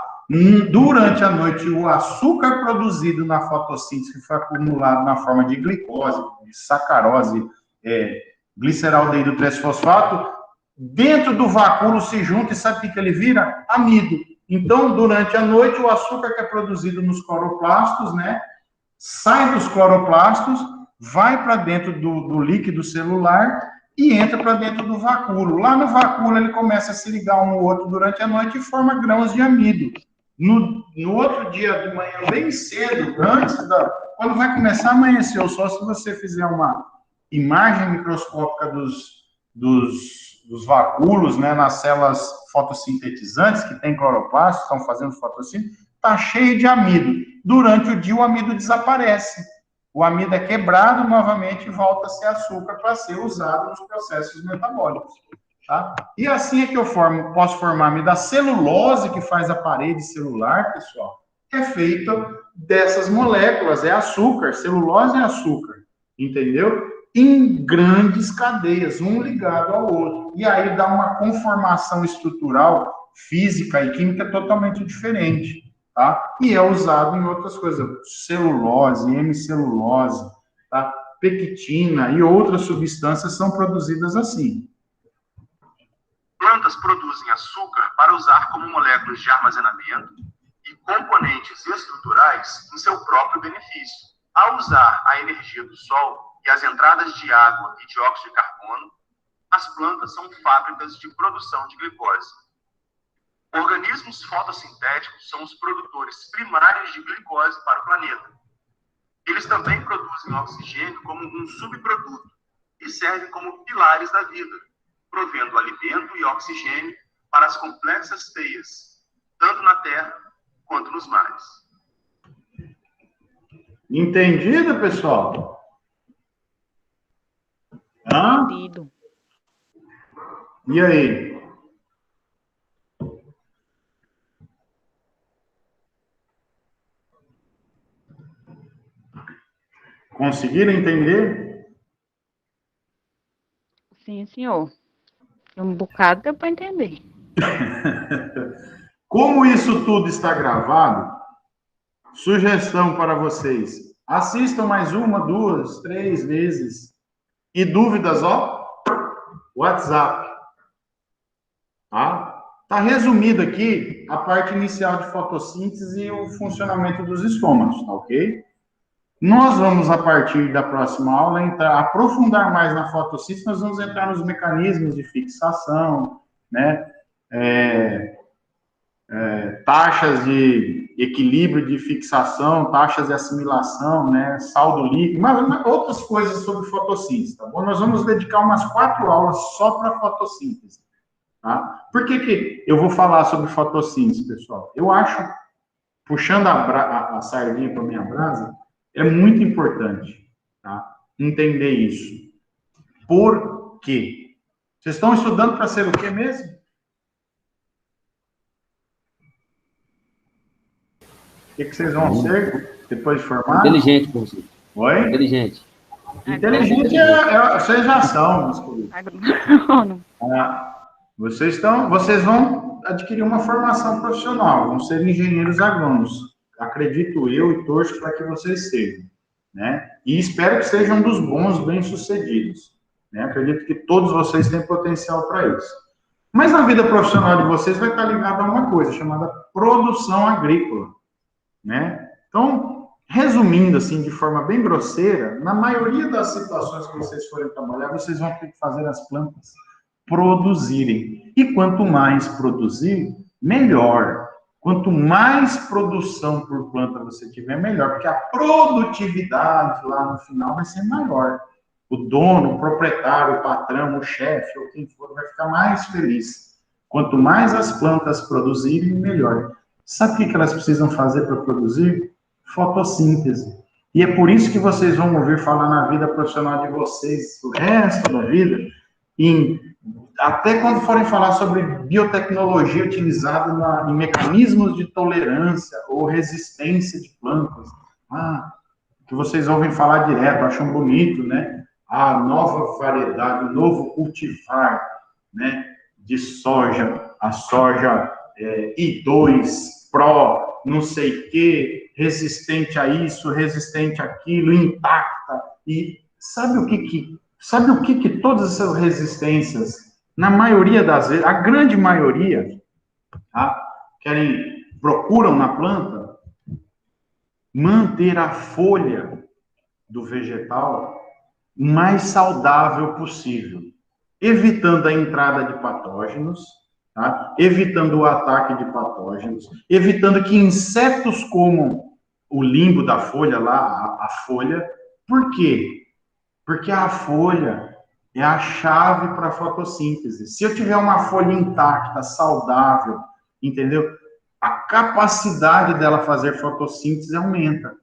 Durante a noite, o açúcar produzido na fotossíntese, que foi acumulado na forma de glicose, de sacarose, gliceraldeído 3-fosfato, dentro do vacúolo se junta e sabe o que ele vira? Amido. Então, durante a noite, o açúcar que é produzido nos cloroplastos, né, sai dos cloroplastos, vai para dentro do líquido celular e entra para dentro do vacúolo. Lá no vacúolo, ele começa a se ligar um ao outro durante a noite e forma grãos de amido. No outro dia de manhã, bem cedo, quando vai começar a amanhecer o sol, se você fizer uma imagem microscópica dos vacúolos, né, nas células fotossintetizantes, que tem cloroplastos, estão fazendo fotossíntese, está cheio de amido. Durante o dia, o amido desaparece. O amido é quebrado novamente e volta a ser açúcar para ser usado nos processos metabólicos. Tá? E assim é que eu posso formar amido. A celulose que faz a parede celular, pessoal, é feita dessas moléculas, é açúcar. Celulose é açúcar, entendeu? Em grandes cadeias, um ligado ao outro. E aí dá uma conformação estrutural, física e química totalmente diferente. Tá? E é usado em outras coisas, celulose, hemicelulose, tá? Pectina e outras substâncias são produzidas assim. Plantas produzem açúcar para usar como moléculas de armazenamento e componentes estruturais em seu próprio benefício. Ao usar a energia do sol e as entradas de água e dióxido de carbono, as plantas são fábricas de produção de glicose. Organismos fotossintéticos são os produtores primários de glicose para o planeta. Eles também produzem oxigênio como um subproduto e servem como pilares da vida, provendo alimento e oxigênio para as complexas teias, tanto na terra quanto nos mares. Entendido, pessoal? Entendido. E aí? Conseguiram entender? Sim, senhor. Um bocado deu para entender. Como isso tudo está gravado, sugestão para vocês. Assistam mais 1, 2, 3 vezes. E dúvidas, ó, WhatsApp. Tá? Tá resumido aqui a parte inicial de fotossíntese e o funcionamento dos estômagos, tá ok? Nós vamos, a partir da próxima aula, aprofundar mais na fotossíntese, nós vamos entrar nos mecanismos de fixação, né? Taxas de equilíbrio de fixação, taxas de assimilação, né? Saldo líquido, mas outras coisas sobre fotossíntese, tá bom? Nós vamos dedicar umas 4 aulas só para fotossíntese, tá? Por que eu vou falar sobre fotossíntese, pessoal? Eu acho, puxando a sardinha para a minha brasa, é muito importante, tá? Entender isso. Por quê? Vocês estão estudando para ser o quê mesmo? O que vocês vão ser depois de formar? Inteligente, professor. Oi? Inteligente. Inteligente vocês já são, meus queridos. Vocês vão adquirir uma formação profissional, vão ser engenheiros agrônomos. Acredito eu e torço para que vocês sejam, né? E espero que sejam um dos bons, bem-sucedidos, né? Acredito que todos vocês têm potencial para isso. Mas na vida profissional de vocês vai estar ligado a uma coisa chamada produção agrícola, né? Então, resumindo assim, de forma bem grosseira, na maioria das situações que vocês forem trabalhar, vocês vão ter que fazer as plantas produzirem. E quanto mais produzir, melhor. Quanto mais produção por planta você tiver, melhor, porque a produtividade lá no final vai ser maior. O dono, o proprietário, o patrão, o chefe, ou quem for, vai ficar mais feliz. Quanto mais as plantas produzirem, melhor. Sabe o que elas precisam fazer para produzir? Fotossíntese. E é por isso que vocês vão ouvir falar na vida profissional de vocês, o resto da vida, até quando forem falar sobre biotecnologia utilizada em mecanismos de tolerância ou resistência de plantas. Que vocês ouvem falar direto, acham bonito, né? A nova variedade, o novo cultivar, né? De soja, a soja I2, Pro, não sei o quê, resistente a isso, resistente àquilo, intacta. E sabe o que todas essas resistências, na maioria das vezes, a grande maioria, tá? Procuram na planta manter a folha do vegetal o mais saudável possível, evitando a entrada de patógenos, tá? Evitando o ataque de patógenos, evitando que insetos comam o limbo da folha lá, a folha. Por quê? Porque a folha é a chave para a fotossíntese. Se eu tiver uma folha intacta, saudável, entendeu? A capacidade dela fazer fotossíntese aumenta.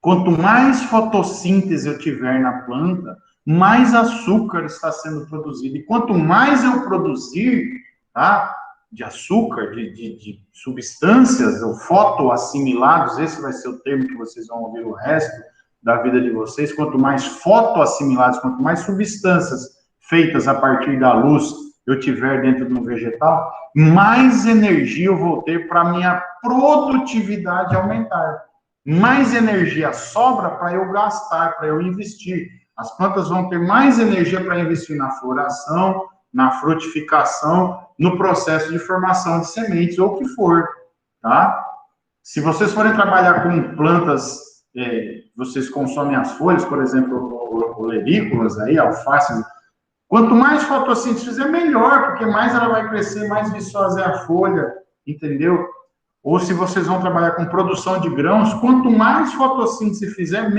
Quanto mais fotossíntese eu tiver na planta, mais açúcar está sendo produzido. E quanto mais eu produzir, tá, de açúcar, de substâncias, ou fotoassimilados, esse vai ser o termo que vocês vão ouvir o resto da vida de vocês, quanto mais fotoassimilados, quanto mais substâncias feitas a partir da luz eu tiver dentro de um vegetal, mais energia eu vou ter para minha produtividade aumentar. Mais energia sobra para eu gastar, para eu investir. As plantas vão ter mais energia para investir na floração, na frutificação, no processo de formação de sementes, ou o que for, tá? Se vocês forem trabalhar com plantas, vocês consomem as folhas, por exemplo, olerícolas, aí, alface, quanto mais fotossíntese fizer, melhor, porque mais ela vai crescer, mais viçosa é a folha, entendeu? Ou se vocês vão trabalhar com produção de grãos, quanto mais fotossíntese fizer,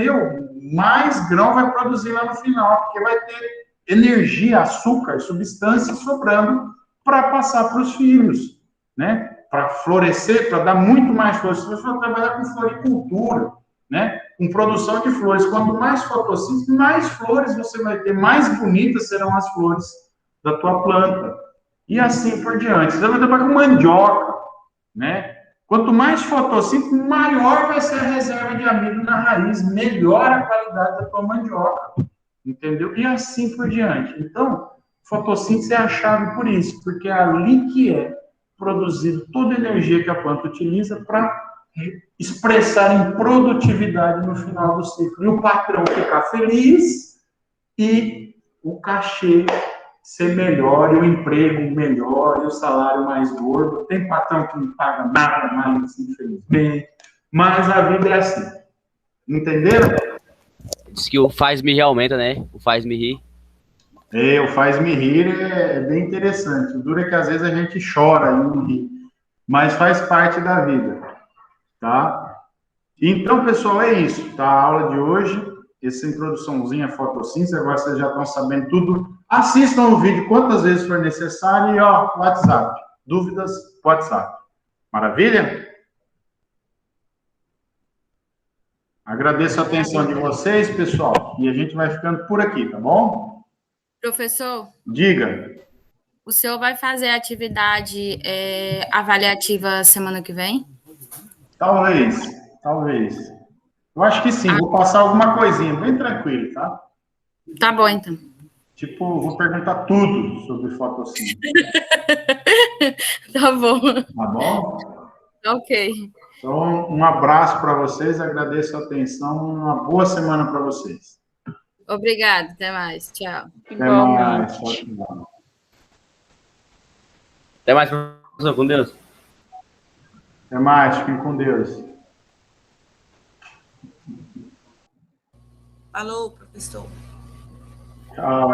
mais grão vai produzir lá no final, porque vai ter energia, açúcar, substâncias sobrando para passar para os filhos, né? Para florescer, para dar muito mais flores. Se você for trabalhar com floricultura, né? Com produção de flores, quanto mais fotossíntese, mais flores você vai ter, mais bonitas serão as flores da tua planta. E assim por diante. Você vai trabalhar com mandioca, né? Quanto mais fotossíntese, maior vai ser a reserva de amido na raiz, melhor a qualidade da tua mandioca, entendeu? E assim por diante. Então, fotossíntese é a chave por isso, porque é ali que é produzida toda a energia que a planta utiliza para expressar em produtividade no final do ciclo. E o patrão ficar feliz e o cachê ser melhor, e o emprego melhor, e o salário mais gordo. Tem patrão que não paga nada mais, infelizmente, mas a vida é assim. Entenderam? Diz que o faz-me rir aumenta, né? O faz-me rir. O faz-me rir é bem interessante. O duro é que às vezes a gente chora e não ri, mas faz parte da vida, tá? Então, pessoal, é isso, tá? A aula de hoje, essa introduçãozinha à fotossíntese, agora vocês já estão sabendo tudo. Assistam o vídeo quantas vezes for necessário e, WhatsApp. Dúvidas, WhatsApp. Maravilha? Agradeço a atenção de vocês, pessoal, e a gente vai ficando por aqui, tá bom? Professor, Diga. o senhor vai fazer atividade avaliativa semana que vem? Talvez. Eu acho que sim, vou passar alguma coisinha, bem tranquilo, tá? Tá bom, então. Tipo, vou perguntar tudo sobre fotossíntese. Tá bom. Tá bom? Ok. Então, um abraço para vocês, agradeço a atenção, uma boa semana para vocês. Obrigada, até mais. Tchau. Até mais. Tchau. Até mais, professor. Com Deus. Até mais. Fiquem com Deus. Falou, professor. Tchau,